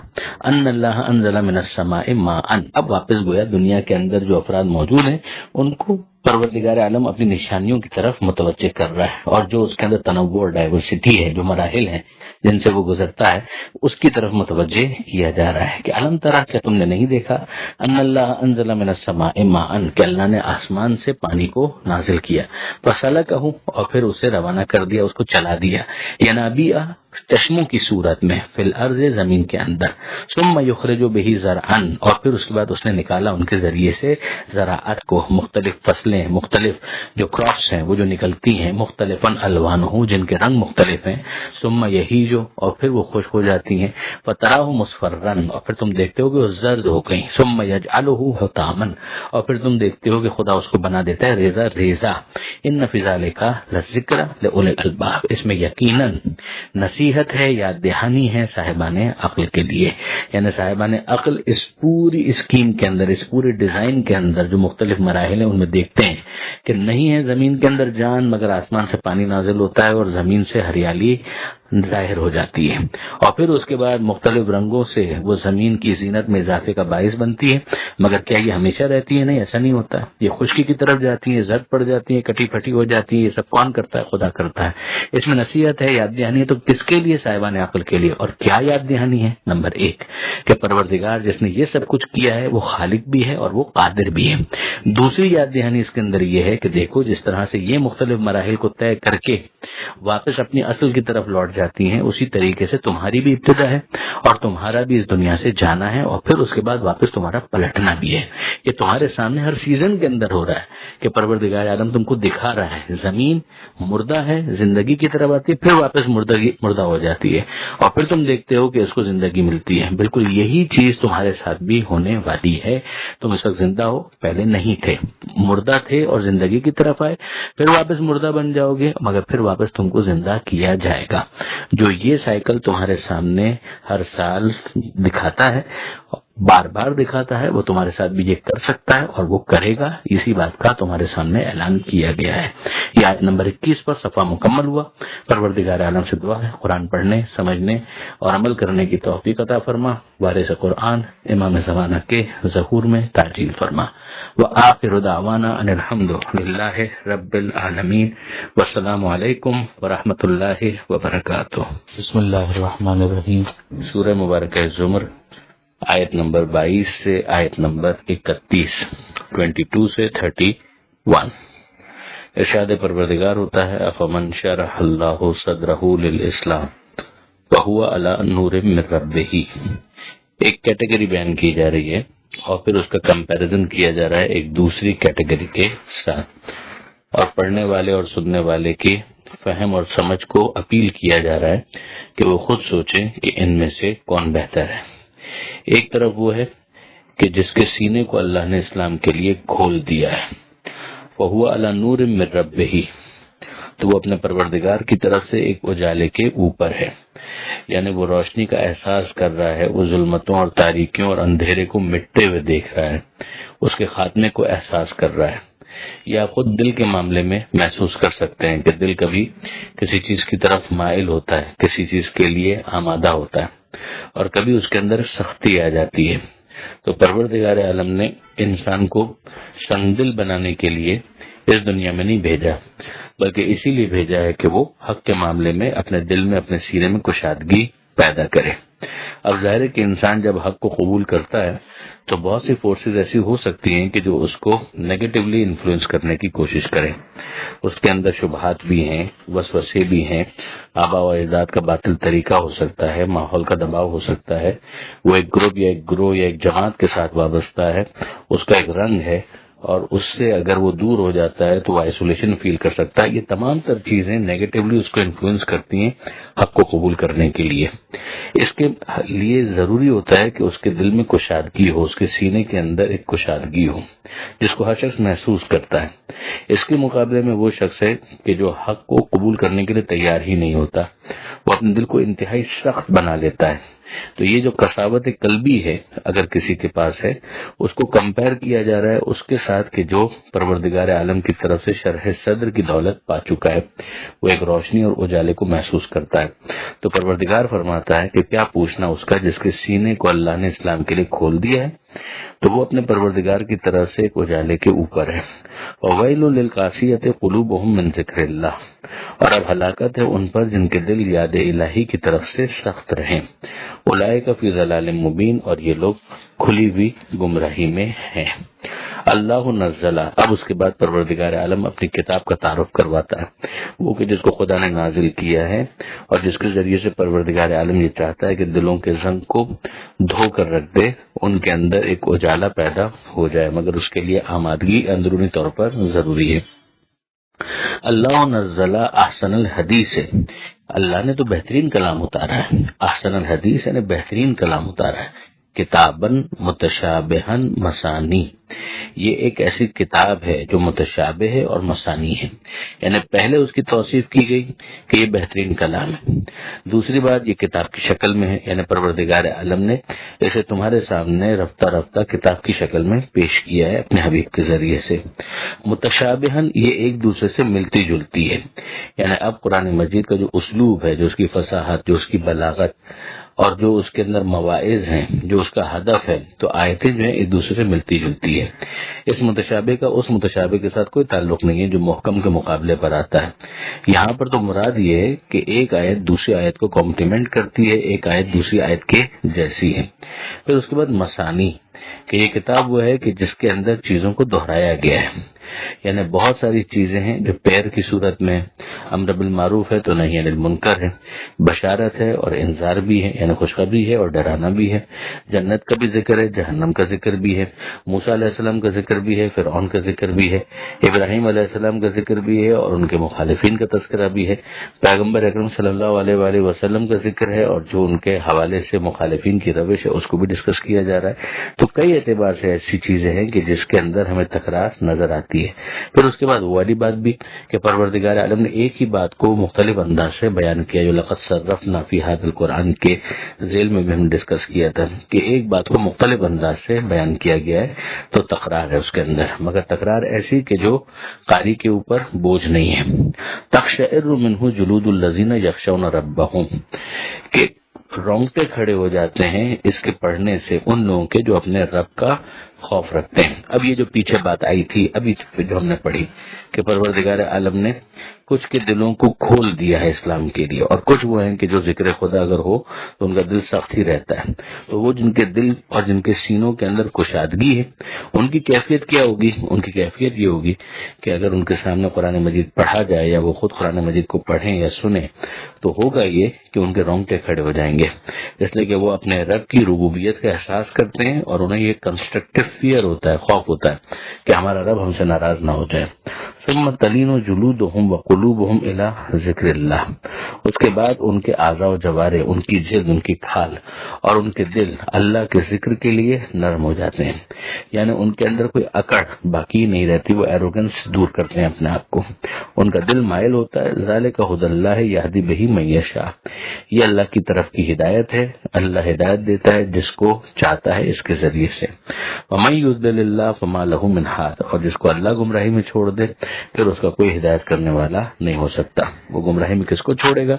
ان اللہ انزل من السماء ماء. اب واپس گویا دنیا کے اندر جو افراد موجود ہیں ان کو پروردگار عالم اپنی نشانیوں کی طرف متوجہ کر رہا ہے، اور جو اس کے اندر تنوع اور ڈائیورسٹی ہے، جو مراحل ہیں جن سے وہ گزرتا ہے، اس کی طرف متوجہ کیا جا رہا ہے کہ علم ترا کیا تم نے نہیں دیکھا ان اللہ انزل من السماء ماء کہ اللہ نے آسمان سے پانی کو نازل کیا، فسلکہ اور پھر اسے روانہ کر دیا، اس کو چلا دیا، ینابیع چشموں کی صورت میں فی الارض زمین کے اندر، ثم یخرج بہ زرعا اور پھر اس کے بعد اس نے نکالا ان کے ذریعے سے زراعت کو، مختلف فصلیں، مختلف جو کراپس ہیں وہ جو نکلتی ہیں، مختلفاً الوانہ جن کے رنگ مختلف ہیں، ثم یہیج اور پھر وہ خشک ہو جاتی ہیں، فتراہ مصفرا اور پھر تم دیکھتے ہو کہ وہ زرد ہو گئی، ثم یجعلہ حطاما اور پھر تم دیکھتے ہو کہ خدا اس کو بنا دیتا ہے ریزہ ریزہ، ان فی ذلک لذکر لأولی الالباب، اس میں یقیناً نصیحت ہے، یاد دہانی ہے صاحبان عقل کے لیے، یعنی صاحبان عقل اس پوری اسکیم کے اندر، اس پورے ڈیزائن کے اندر جو مختلف مراحل ہیں ان میں دیکھتے ہیں کہ نہیں ہے زمین کے اندر جان مگر آسمان سے پانی نازل ہوتا ہے اور زمین سے ہریالی ظاہر ہو جاتی ہے، اور پھر اس کے بعد مختلف رنگوں سے وہ زمین کی زینت میں اضافے کا باعث بنتی ہے، مگر کیا یہ ہمیشہ رہتی ہے؟ نہیں، ایسا نہیں ہوتا، یہ خشکی کی طرف جاتی ہیں، زرد پڑ جاتی ہیں، کٹی پھٹی ہو جاتی ہیں، یہ سب کون کرتا ہے؟ خدا کرتا ہے۔ اس میں نصیحت ہے، یاد دہانی ہے، تو کس کے لیے؟ صاحبان عقل کے لیے۔ اور کیا یاد دہانی ہے؟ نمبر ایک کہ پروردگار جس نے یہ سب کچھ کیا ہے وہ خالق بھی ہے اور وہ قادر بھی ہے۔ دوسری یاد دہانی اس کے اندر یہ ہے کہ دیکھو جس طرح سے یہ مختلف مراحل کو طے کر کے واپس اپنی اصل کی طرف لوٹ جاتی ہیں، اسی طریقے سے تمہاری بھی ابتدا ہے اور تمہارا بھی اس دنیا سے جانا ہے، اور پھر اس کے بعد واپس تمہارا پلٹنا بھی ہے۔ یہ تمہارے سامنے ہر سیزن کے اندر ہو رہا ہے کہ پروردگار عالم تم کو دکھا رہا ہے، زمین مردہ ہے، زندگی کی طرف آتی ہے، پھر واپس مردہ ہو جاتی ہے، اور پھر تم دیکھتے ہو کہ اس کو زندگی ملتی ہے۔ بالکل یہی چیز تمہارے ساتھ بھی ہونے والی ہے۔ تم اس وقت زندہ ہو، پہلے نہیں تھے، مردہ تھے اور زندگی کی طرف آئے، پھر واپس مردہ بن جاؤ گے، مگر پھر واپس تم کو زندہ کیا جائے گا۔ جو یہ سائیکل تمہارے سامنے ہر سال دکھاتا ہے، بار بار دکھاتا ہے، وہ تمہارے ساتھ بھی یہ کر سکتا ہے اور وہ کرے گا، اسی بات کا تمہارے سامنے اعلان کیا گیا ہے۔ یہ آیت نمبر 21 پر صفحہ مکمل ہوا۔ پروردگار عالم سے دعا ہے قرآن پڑھنے، سمجھنے اور عمل کرنے کی توفیق عطا فرما، وارث قرآن امام زمانہ کے ظہور میں تعجیل فرما۔ وآخر دعوانا ان الحمد للہ رب العالمین، والسلام علیکم ورحمۃ اللہ وبرکاتہ۔ بسم اللہ الرحمن الرحیم۔ سورہ مبارکہ زمر، آیت نمبر 22 سے آیت نمبر 31، 22 سے 31۔ ارشاد پروردگار ہوتا ہے، افمن شرح اللہ صدرہ للاسلام فہو علی نور من ربہ۔ ایک کیٹیگری بیان کی جا رہی ہے اور پھر اس کا کمپیریزن کیا جا رہا ہے ایک دوسری کیٹیگری کے ساتھ، اور پڑھنے والے اور سننے والے کی فہم اور سمجھ کو اپیل کیا جا رہا ہے کہ وہ خود سوچیں کہ ان میں سے کون بہتر ہے۔ ایک طرف وہ ہے کہ جس کے سینے کو اللہ نے اسلام کے لیے کھول دیا ہے، فَهُوَ عَلَى نُورٍ مِّن رَبِّهِ، تو وہ اپنے پروردگار کی طرف سے ایک اجالے کے اوپر ہے، یعنی وہ روشنی کا احساس کر رہا ہے، وہ ظلمتوں اور تاریکیوں اور اندھیرے کو مٹتے ہوئے دیکھ رہا ہے، اس کے خاتمے کو احساس کر رہا ہے۔ یا خود دل کے معاملے میں محسوس کر سکتے ہیں کہ دل کبھی کسی چیز کی طرف مائل ہوتا ہے، کسی چیز کے لیے آمادہ ہوتا ہے، اور کبھی اس کے اندر سختی آ جاتی ہے۔ تو پروردگار عالم نے انسان کو سنگ دل بنانے کے لیے اس دنیا میں نہیں بھیجا، بلکہ اسی لیے بھیجا ہے کہ وہ حق کے معاملے میں اپنے دل میں، اپنے سینے میں کشادگی پیدا کرے۔ اب ظاہر ہے کہ انسان جب حق کو قبول کرتا ہے تو بہت سی فورسز ایسی ہو سکتی ہیں کہ جو اس کو نیگیٹولی انفلوئنس کرنے کی کوشش کریں۔ اس کے اندر شبہات بھی ہیں، وسوسے بھی ہیں، آبا و اجداد کا باطل طریقہ ہو سکتا ہے، ماحول کا دباؤ ہو سکتا ہے، وہ ایک گروپ یا ایک گروہ یا ایک جماعت کے ساتھ وابستہ ہے، اس کا ایک رنگ ہے، اور اس سے اگر وہ دور ہو جاتا ہے تو وہ آئسولیشن فیل کر سکتا ہے۔ یہ تمام تر چیزیں نیگیٹولی اس کو انفلوئنس کرتی ہیں حق کو قبول کرنے کے لیے۔ اس کے لیے ضروری ہوتا ہے کہ اس کے دل میں کشادگی ہو، اس کے سینے کے اندر ایک کشادگی ہو جس کو ہر شخص محسوس کرتا ہے۔ اس کے مقابلے میں وہ شخص ہے کہ جو حق کو قبول کرنے کے لیے تیار ہی نہیں ہوتا، وہ اپنے دل کو انتہائی سخت بنا لیتا ہے۔ تو یہ جو قساوت قلبی ہے اگر کسی کے پاس ہے، اس کو کمپیر کیا جا رہا ہے اس کے ساتھ کہ جو پروردگار عالم کی طرف سے شرح صدر کی دولت پا چکا ہے، وہ ایک روشنی اور اجالے کو محسوس کرتا ہے۔ تو پروردگار فرماتا ہے کہ کیا پوچھنا اس کا جس کے سینے کو اللہ نے اسلام کے لیے کھول دیا ہے، تو وہ اپنے پروردگار کی طرف سے ایک اجالے کے اوپر ہے۔ وَوَيْلٌ لِّلْقَاسِيَةِ قُلُوبُهُم مِّن ذِكْرِ اللَّهِ، اور اب ہلاکت ہے ان پر جن کے دل یاد الہی کی طرف سے سخت رہیں۔ اولئک فی ضلال مبین، اور یہ لوگ کھلی ہوئی گمراہی میں ہیں۔ اللہ نزلہ، اب اس کے بعد پروردگار عالم اپنی کتاب کا تعارف کرواتا ہے، وہ کہ جس کو خدا نے نازل کیا ہے اور جس کے ذریعے سے پروردگار عالم یہ چاہتا ہے کہ دلوں کے زنگ کو دھو کر رکھ دے، ان کے اندر ایک اجالا پیدا ہو جائے، مگر اس کے لیے آمادگی اندرونی طور پر ضروری ہے۔ اللہ نزلہ احسن الحدیث ہے، اللہ نے تو بہترین کلام اتارا ہے، احسن الحدیث یعنی بہترین کلام اتارا ہے، کتابن متشابہن مثانی، یہ ایک ایسی کتاب ہے جو متشابہ ہے اور مثانی ہے، یعنی پہلے اس کی توصیف کی گئی کہ یہ بہترین کلام ہے، دوسری بات یہ کتاب کی شکل میں ہے، یعنی پروردگار عالم نے اسے تمہارے سامنے رفتہ رفتہ کتاب کی شکل میں پیش کیا ہے اپنے حبیب کے ذریعے سے۔ متشابہن یہ ایک دوسرے سے ملتی جلتی ہے، یعنی اب قرآن مجید کا جو اسلوب ہے، جو اس کی فصاحت، جو اس کی بلاغت اور جو اس کے اندر مواعظ ہیں، جو اس کا ہدف ہے، تو آیتیں جو ہیں ایک دوسرے سے ملتی جلتی ہے۔ اس متشابہ کا اس متشابہ کے ساتھ کوئی تعلق نہیں ہے جو محکم کے مقابلے پر آتا ہے۔ یہاں پر تو مراد یہ ہے کہ ایک آیت دوسری آیت کو کمپلیمنٹ کرتی ہے، ایک آیت دوسری آیت کے جیسی ہے۔ پھر اس کے بعد مثانی، کہ یہ کتاب وہ ہے کہ جس کے اندر چیزوں کو دہرایا گیا ہے، یعنی بہت ساری چیزیں ہیں جو پیر کی صورت میں، امر بالمعروف ہے تو نہی عن المنکر ہے، بشارت ہے اور انذار بھی ہے، یعنی خوشخبری ہے اور ڈرانا بھی ہے، جنت کا بھی ذکر ہے، جہنم کا ذکر بھی ہے، موسیٰ علیہ السلام کا ذکر بھی ہے، فرعون کا ذکر بھی ہے، ابراہیم علیہ السلام کا ذکر بھی ہے اور ان کے مخالفین کا تذکرہ بھی ہے، پیغمبر اکرم صلی اللہ علیہ وآلہ وسلم کا ذکر ہے اور جو ان کے حوالے سے مخالفین کی روش ہے اس کو بھی ڈسکس کیا جا رہا ہے۔ تو کئی اعتبار سے ایسی چیزیں ہیں کہ جس کے اندر ہمیں تکرار نظر آتی ہے۔ پھر اس کے بعد وہ والی بات بھی کہ پروردگار عالم نے ایک ہی بات کو مختلف انداز سے بیان کیا، جو لقد صرفنا فی ھذا القرآن کے ذیل میں بھی ہم ڈسکس کیا تھا کہ ایک بات کو مختلف انداز سے بیان کیا گیا ہے، تو تکرار ہے اس کے اندر، مگر تکرار ایسی کہ جو قاری کے اوپر بوجھ نہیں ہے۔ تقشعر منہ جلود الذین یخشون ربہم، کہ رونگٹے کھڑے ہو جاتے ہیں اس کے پڑھنے سے ان لوگوں کے جو اپنے رب کا خوف رکھتے ہیں۔ اب یہ جو پیچھے بات آئی تھی ابھی جو ہم نے پڑھی کہ پروردگار عالم نے کچھ کے دلوں کو کھول دیا ہے اسلام کے لیے، اور کچھ وہ ہیں کہ جو ذکر خدا اگر ہو تو ان کا دل سخت ہی رہتا ہے، تو وہ جن کے دل اور جن کے سینوں کے اندر کشادگی ہے ان کی کیفیت کیا ہوگی؟ ان کی کیفیت یہ ہوگی کہ اگر ان کے سامنے قرآن مجید پڑھا جائے یا وہ خود قرآن مجید کو پڑھیں یا سنیں تو ہوگا یہ کہ ان کے رونگٹے کھڑے ہو جائیں گے، اس لیے کہ وہ اپنے رب کی ربوبیت کا احساس کرتے ہیں اور انہیں یہ کنسٹرکٹیو فیئر ہوتا ہے، خوف ہوتا ہے کہ ہمارا رب ہم سے ناراض نہ ہو جائے۔ ثم تلین جلودہم وقلوبہم الی ذکر اللہ، اس کے بعد ان کے اعضاء و جوارح، ان کی جلد، ان کی کھال اور ان کے دل اللہ کے ذکر کے لیے نرم ہو جاتے ہیں، یعنی ان کے اندر کوئی اکڑ باقی نہیں رہتی، وہ ایروگنس دور کرتے ہیں اپنے آپ کو، ان کا دل مائل ہوتا ہے۔ ذالک ھدی اللہ یہدی بہ من یشاء، یہ اللہ کی طرف کی ہدایت ہے، اللہ ہدایت دیتا ہے جس کو چاہتا ہے اس کے ذریعے سے۔ ومن یضلل اللہ فما لہ من ہاد، اور جس کو اللہ گمراہی میں چھوڑ دے پھر اس کا کوئی ہدایت کرنے والا نہیں ہو سکتا۔ وہ گمراہی میں کس کو چھوڑے گا؟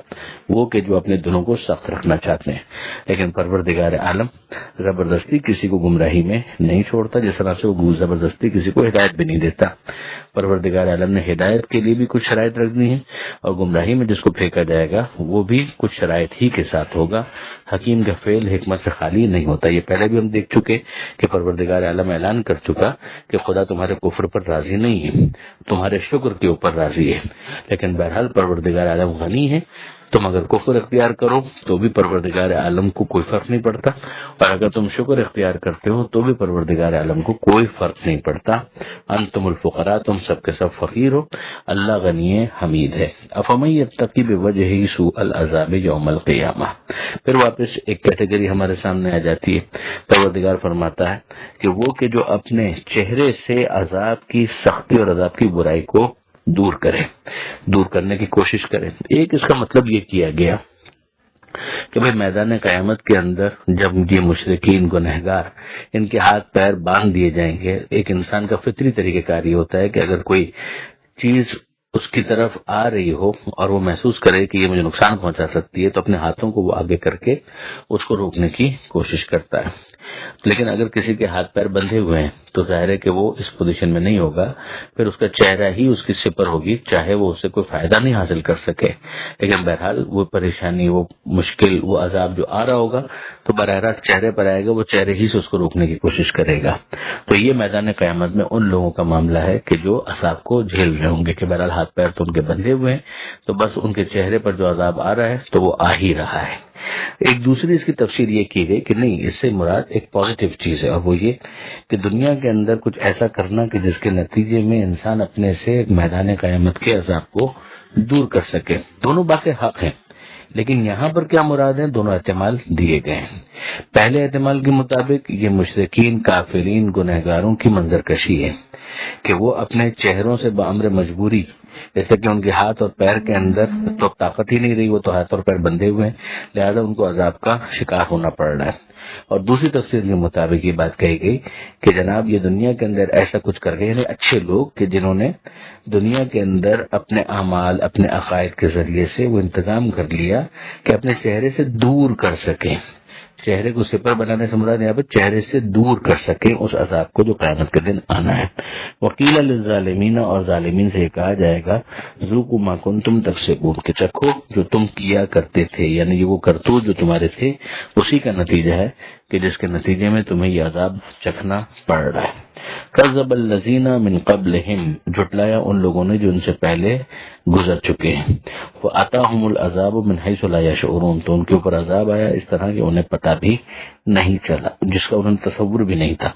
وہ کہ جو اپنے دلوں کو سخت رکھنا چاہتے ہیں، لیکن پروردگار عالم زبردستی کسی کو گمراہی میں نہیں چھوڑتا، جس طرح سے وہ زبردستی کسی کو ہدایت بھی نہیں دیتا۔ پروردگار عالم نے ہدایت کے لیے بھی کچھ شرائط رکھ دی ہیں، اور گمراہی میں جس کو پھینکا جائے گا وہ بھی کچھ شرائط ہی کے ساتھ ہوگا۔ حکیم کا فعل حکمت سے خالی نہیں ہوتا، یہ پہلے بھی ہم دیکھ چکے کہ پروردگار عالم اعلان کر چکا کہ خدا تمہارے کفر پر راضی نہیں ہے، تمہارے شکر کے اوپر راضی ہے، لیکن بہرحال پروردگار عالم غنی ہے، تم اگر کفر اختیار کرو تو بھی پروردگار عالم کو کوئی فرق نہیں پڑتا، اور اگر تم شکر اختیار کرتے ہو تو بھی پروردگار عالم کو کوئی فرق نہیں پڑتا۔ انتم الفقراء، تم سب کے سب فقیر ہو، اللہ غنی حمید ہے۔ افمن یتقی بوجہہ سوء العذاب یوم القیامہ، پھر واپس ایک کیٹیگری ہمارے سامنے آ جاتی ہے۔ پروردگار فرماتا ہے کہ وہ کہ جو اپنے چہرے سے عذاب کی سختی اور عذاب کی برائی کو دور کرنے کی کوشش کرے۔ ایک اس کا مطلب یہ کیا گیا کہ بھئی میدان قیامت کے اندر جب یہ مشرکین گنہگار ان کے ہاتھ پیر باندھ دیے جائیں گے، ایک انسان کا فطری طریقہ کار یہ ہوتا ہے کہ اگر کوئی چیز اس کی طرف آ رہی ہو اور وہ محسوس کرے کہ یہ مجھے نقصان پہنچا سکتی ہے تو اپنے ہاتھوں کو وہ آگے کر کے اس کو روکنے کی کوشش کرتا ہے۔ لیکن اگر کسی کے ہاتھ پیر بندھے ہوئے ہیں تو ظاہر ہے کہ وہ اس پوزیشن میں نہیں ہوگا، پھر اس کا چہرہ ہی اس کی سپر ہوگی، چاہے وہ اس سے کوئی فائدہ نہیں حاصل کر سکے، لیکن بہرحال وہ پریشانی، وہ مشکل، وہ عذاب جو آ رہا ہوگا تو براہ راست چہرے پر آئے گا، وہ چہرے ہی سے اس کو روکنے کی کوشش کرے گا۔ تو یہ میدان قیامت میں ان لوگوں کا معاملہ ہے کہ جو عذاب کو جھیل رہے ہوں گے، کہ بہرحال ہاتھ پیر تو ان کے بندھے ہوئے ہیں، تو بس ان کے چہرے پر جو عذاب آ رہا ہے تو وہ آ ہی رہا ہے۔ ایک دوسری اس کی تفسیر یہ کی گئی کہ نہیں، اس سے مراد ایک پازیٹیو چیز ہے، اور وہ یہ کہ دنیا کے اندر کچھ ایسا کرنا کہ جس کے نتیجے میں انسان اپنے سے میدان قیامت کے عذاب کو دور کر سکے۔ دونوں باتیں حق ہیں، لیکن یہاں پر کیا مراد ہے، دونوں احتمال دیے گئے ہیں۔ پہلے احتمال کے مطابق یہ مشرکین، کافرین، گنہگاروں کی منظر کشی ہے کہ وہ اپنے چہروں سے بامر مجبوری، جیسے کہ ان کے ہاتھ اور پیر کے اندر تو طاقت ہی نہیں رہی، وہ تو ہاتھ اور پیر بندھے ہوئے ہیں، لہذا ان کو عذاب کا شکار ہونا پڑ رہا ہے۔ اور دوسری تفسیر کے مطابق یہ بات کہی گئی کہ جناب یہ دنیا کے اندر ایسا کچھ کر گئے، یعنی اچھے لوگ کہ جنہوں نے دنیا کے اندر اپنے اعمال، اپنے عقائد کے ذریعے سے وہ انتظام کر لیا کہ اپنے چہرے سے دور کر سکیں، چہرے کو سپر بنانے سے مراد یہاں پہ چہرے سے دور کر سکیں اس عذاب کو جو قیامت کے دن آنا ہے۔ وقیل للظالمین، اور ظالمین سے یہ کہا جائے گا، ذوقوا ما کنتم تکسبون، کہ چکھو جو تم کیا کرتے تھے، یعنی یہ وہ کرتوت جو تمہارے تھے اسی کا نتیجہ ہے کہ جس کے نتیجے میں تمہیں یہ عذاب چکھنا پڑ رہا ہے۔ کذب الذین من قبلہم، جھٹلایا ان لوگوں نے جو ان سے پہلے گزر چکے ہیں۔ فاتاہم العذاب من حیث لا یشعرون، تو ان کے اوپر عذاب آیا اس طرح کہ انہیں پتہ بھی نہیں چلا، جس کا انہیں تصور بھی نہیں تھا۔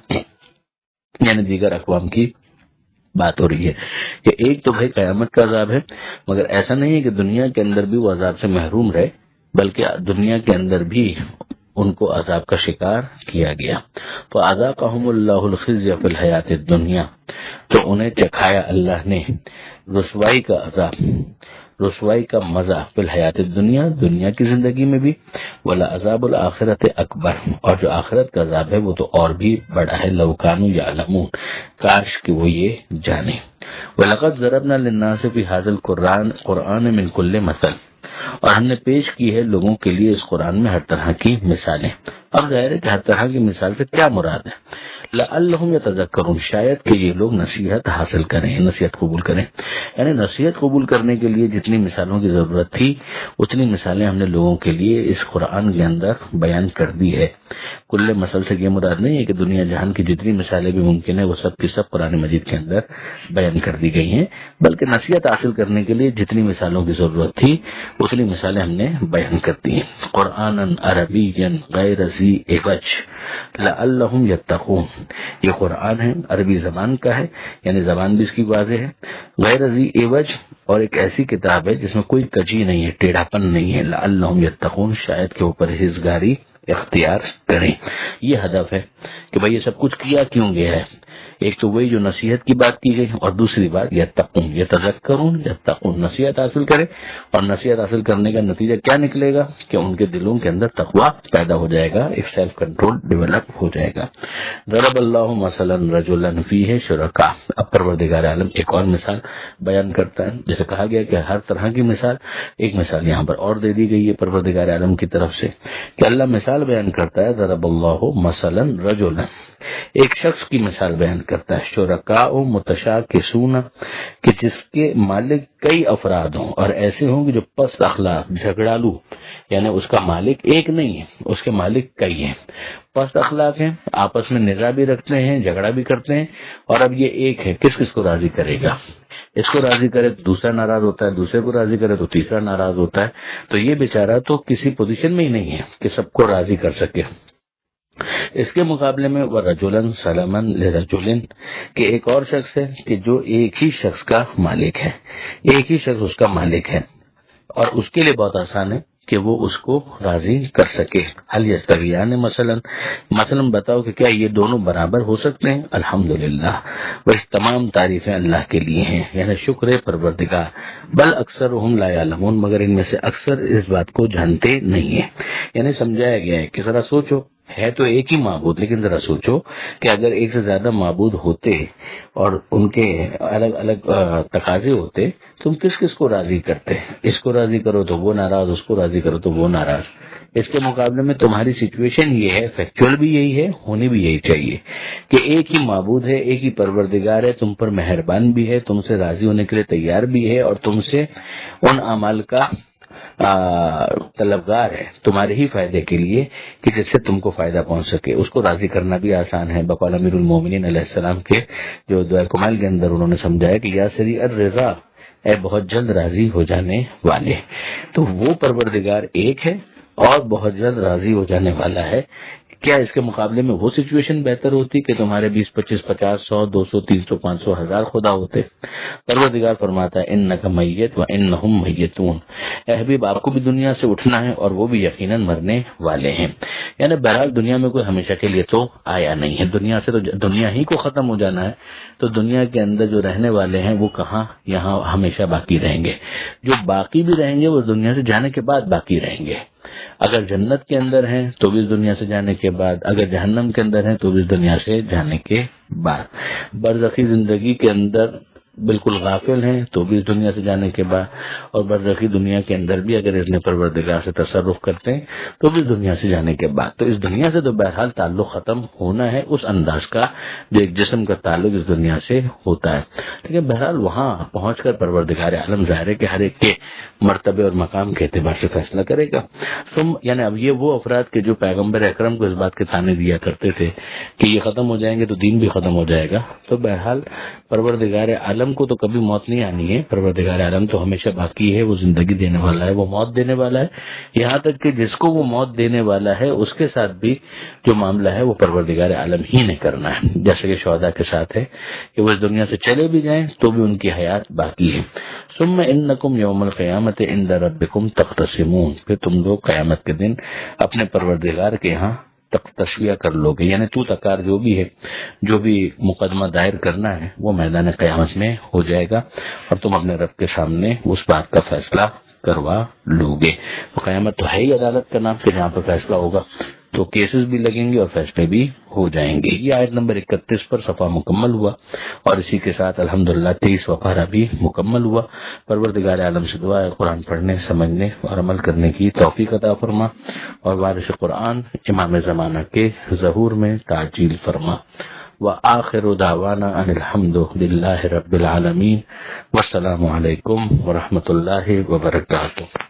یعنی دیگر اقوام کی بات ہو رہی ہے کہ ایک تو بھائی قیامت کا عذاب ہے، مگر ایسا نہیں ہے کہ دنیا کے اندر بھی وہ عذاب سے محروم رہے، بلکہ دنیا کے اندر بھی ان کو عذاب کا شکار کیا گیا۔ فَأَذَاقَهُمُ اللَّهُ الْخِزْيَ فِي الْحَيَاةِ الدُّنْيَا، تو انہیں چکھایا اللہ نے رسوائی کا عذاب، رسوائی کا مزہ، فی الحیات الدنیا، دنیا کی زندگی میں بھی، وَلَعَذَابُ الْآخِرَةِ أَكْبَرُ، اور جو آخرت کا عذاب ہے وہ تو اور بھی بڑا ہے، لَوْ كَانُوا يَعْلَمُونَ، کاش کہ وہ یہ جانیں۔ وَلَقَدْ ضَرَبْنَا لِلنَّاسِ فِي هَذَا الْقُرْآنِ مِنْ كُلِّ مَثَلٍ، اور ہم نے پیش کی ہے لوگوں کے لیے اس قرآن میں ہر طرح کی مثالیں۔ اب ظاہر ہے کہ ہر طرح کی مثال سے کیا مراد ہے؟ لعلہم یتذکرون، شاید کہ یہ لوگ نصیحت حاصل کریں، نصیحت قبول کریں۔ یعنی نصیحت قبول کرنے کے لیے جتنی مثالوں کی ضرورت تھی اتنی مثالیں ہم نے لوگوں کے لیے اس قرآن کے اندر بیان کر دی ہے۔ کل مثل سے یہ مراد نہیں ہے کہ دنیا جہان کی جتنی مثالیں بھی ممکن ہے وہ سب کی سب قرآن مجید کے اندر بیان کر دی گئی ہیں، بلکہ نصیحت حاصل کرنے کے لیے جتنی مثالوں کی ضرورت تھی اتنی مثالیں ہم نے بیان کر دی ہیں۔ قرآن عربی غیر ذی عوج لعلہم یتقون، یہ قرآن ہے، عربی زبان کا ہے، یعنی زبان بھی اس کی واضح ہے، غیر ذی عوج، اور ایک ایسی کتاب ہے جس میں کوئی کجی نہیں ہے، ٹیڑھاپن نہیں ہے، لعلہم یتقون، شاید کے اوپر پرہیزگاری اختیار کریں۔ یہ ہدف ہے کہ بھئی یہ سب کچھ کیا کیوں گیا ہے؟ ایک تو وہی جو نصیحت کی بات کی گئی، اور دوسری بات یتقون، یتذکرون، یتقون، نصیحت حاصل کرے، اور نصیحت حاصل کرنے کا نتیجہ کیا نکلے گا کہ ان کے دلوں کے اندر تقوی پیدا ہو جائے گا، ایک سیلف کنٹرول ڈیولپ ہو جائے گا۔ ضرب اللہ مثلا رجلا فیہ شرکاء، اب پروردگار عالم ایک اور مثال بیان کرتا ہے، جیسے کہا گیا کہ ہر طرح کی مثال، ایک مثال یہاں پر اور دے دی گئی ہے پروردگار عالم کی طرف سے کہ اللہ مثال بیان کرتا ہے۔ ضرب اللہ مثلا رجلا، ایک شخص کی مثال بیان کرتا ہے، شرکاء متشاکسون، کہ جس کے مالک کئی افراد ہوں اور ایسے ہوں کہ جو پست اخلاق، جھگڑالو، یعنی اس کا مالک ایک نہیں ہے، اس کے مالک کئی ہیں، پست اخلاق ہیں، آپس میں نزاع بھی رکھتے ہیں، جھگڑا بھی کرتے ہیں، اور اب یہ ایک ہے، کس کس کو راضی کرے گا؟ اس کو راضی کرے تو دوسرا ناراض ہوتا ہے، دوسرے کو راضی کرے تو تیسرا ناراض ہوتا ہے. تو یہ بیچارہ تو کسی پوزیشن میں ہی نہیں ہے کہ سب کو راضی کر سکے. اس کے مقابلے میں وَرَجُلًا سَلَمًا لِرَجُلٍ کہ ایک اور شخص ہے کہ جو ایک ہی شخص کا مالک ہے، ایک ہی شخص اس کا مالک ہے، اور اس کے لیے بہت آسان ہے کہ وہ اس کو راضی کر سکے. حل یستویان مثلا بتاؤ کہ کیا یہ دونوں برابر ہو سکتے ہیں؟ الحمدللہ، بس تمام تعریفیں اللہ کے لیے ہیں، یعنی شکر پروردگار. بل اکثرهم لا یعلمون، مگر ان میں سے اکثر اس بات کو جانتے نہیں ہیں. یعنی سمجھایا گیا ہے کہ ذرا سوچو، ہے تو ایک ہی معبود، لیکن ذرا سوچو کہ اگر ایک سے زیادہ معبود ہوتے اور ان کے الگ الگ تقاضے ہوتے، تم کس کس کو راضی کرتے؟ اس کو راضی کرو تو وہ ناراض، اس کو راضی کرو تو وہ ناراض. اس کے مقابلے میں تمہاری سچویشن یہ ہے، فیکچوئل بھی یہی ہے، ہونی بھی یہی چاہیے کہ ایک ہی معبود ہے، ایک ہی پروردگار ہے، تم پر مہربان بھی ہے، تم سے راضی ہونے کے لیے تیار بھی ہے، اور تم سے ان اعمال کا طلبگار ہے تمہارے ہی فائدے کے لیے کہ جس سے تم کو فائدہ پہنچ سکے. اس کو راضی کرنا بھی آسان ہے. بقول امیر المومنین علیہ السلام کے جو دعائے کمال کے اندر انہوں نے سمجھایا کہ یا سری الرضا، اے بہت جلد راضی ہو جانے والے. تو وہ پروردگار ایک ہے اور بہت جلد راضی ہو جانے والا ہے. کیا اس کے مقابلے میں وہ سچویشن بہتر ہوتی کہ تمہارے 20 25 50 100 200 300 500 1000 خدا ہوتے؟ پروردگار فرماتا ہے انک میت و انہم میتون، اے حبیب آپ کو بھی دنیا سے اٹھنا ہے اور وہ بھی یقیناً مرنے والے ہیں. یعنی بہرحال دنیا میں کوئی ہمیشہ کے لیے تو آیا نہیں ہے، دنیا سے تو دنیا ہی کو ختم ہو جانا ہے. تو دنیا کے اندر جو رہنے والے ہیں وہ کہاں یہاں ہمیشہ باقی رہیں گے. جو باقی بھی رہیں گے وہ دنیا سے جانے کے بعد باقی رہیں گے. اگر جنت کے اندر ہیں تو بھی اس دنیا سے جانے کے بعد، اگر جہنم کے اندر ہیں تو بھی اس دنیا سے جانے کے بعد. برزخی زندگی کے اندر بالکل غافل ہیں تو بھی اس دنیا سے جانے کے بعد، اور برزخی دنیا کے اندر بھی اگر اس نے پروردگار سے تصرف کرتے ہیں تو بھی اس دنیا سے جانے کے بعد. تو اس دنیا سے تو بہرحال تعلق ختم ہونا ہے اس انداز کا جو ایک جسم کا تعلق اس دنیا سے ہوتا ہے. لیکن بہرحال وہاں پہنچ کر پروردگار عالم ظاہر ہے کہ ہر ایک کے مرتبے اور مقام کے اعتبار سے فیصلہ کرے گا. یعنی اب یہ وہ افراد کے جو پیغمبر اکرم کو اس بات کے تانے دیا کرتے تھے کہ یہ ختم ہو جائیں گے تو دین بھی ختم ہو جائے گا، تو بہرحال پروردگار عالم کو تو کبھی موت نہیں آنی ہے. پروردگار عالم تو ہمیشہ باقی ہے، وہ زندگی دینے والا ہے، وہ موت دینے والا ہے. یہاں تک کہ جس کو وہ موت دینے والا ہے اس کے ساتھ بھی جو معاملہ ہے وہ پروردگار عالم ہی نے کرنا ہے. جیسے کہ شہداء کے ساتھ ہے کہ وہ اس دنیا سے چلے بھی جائیں تو بھی ان کی حیات باقی ہے. ثم انکم یوم القیامت عند ربکم تختصمون، پھر تم لوگ قیامت کے دن اپنے پروردگار کے ہاں تشویہ کر لو گے. یعنی تو تکار جو بھی ہے، جو بھی مقدمہ دائر کرنا ہے وہ میدان قیامت میں ہو جائے گا اور تم اپنے رب کے سامنے اس بات کا فیصلہ کروا لو گے. تو قیامت تو ہے ہی عدالت کا نام کہ جہاں پر فیصلہ ہوگا، تو کیسز بھی لگیں گے اور فیصلے بھی ہو جائیں گے. یہ آیت نمبر 31 پر صفحہ مکمل ہوا اور اسی کے ساتھ الحمدللہ 23 پارہ بھی مکمل ہوا. پروردگار عالم سے دعا ہے قرآن پڑھنے، سمجھنے اور عمل کرنے کی توفیق عطا فرما، اور وارث قرآن امام زمانہ کے ظہور میں تعجیل فرما. وآخر دعوانا ان الحمد للہ رب العالمین، والسلام علیکم ورحمۃ اللہ وبرکاتہ.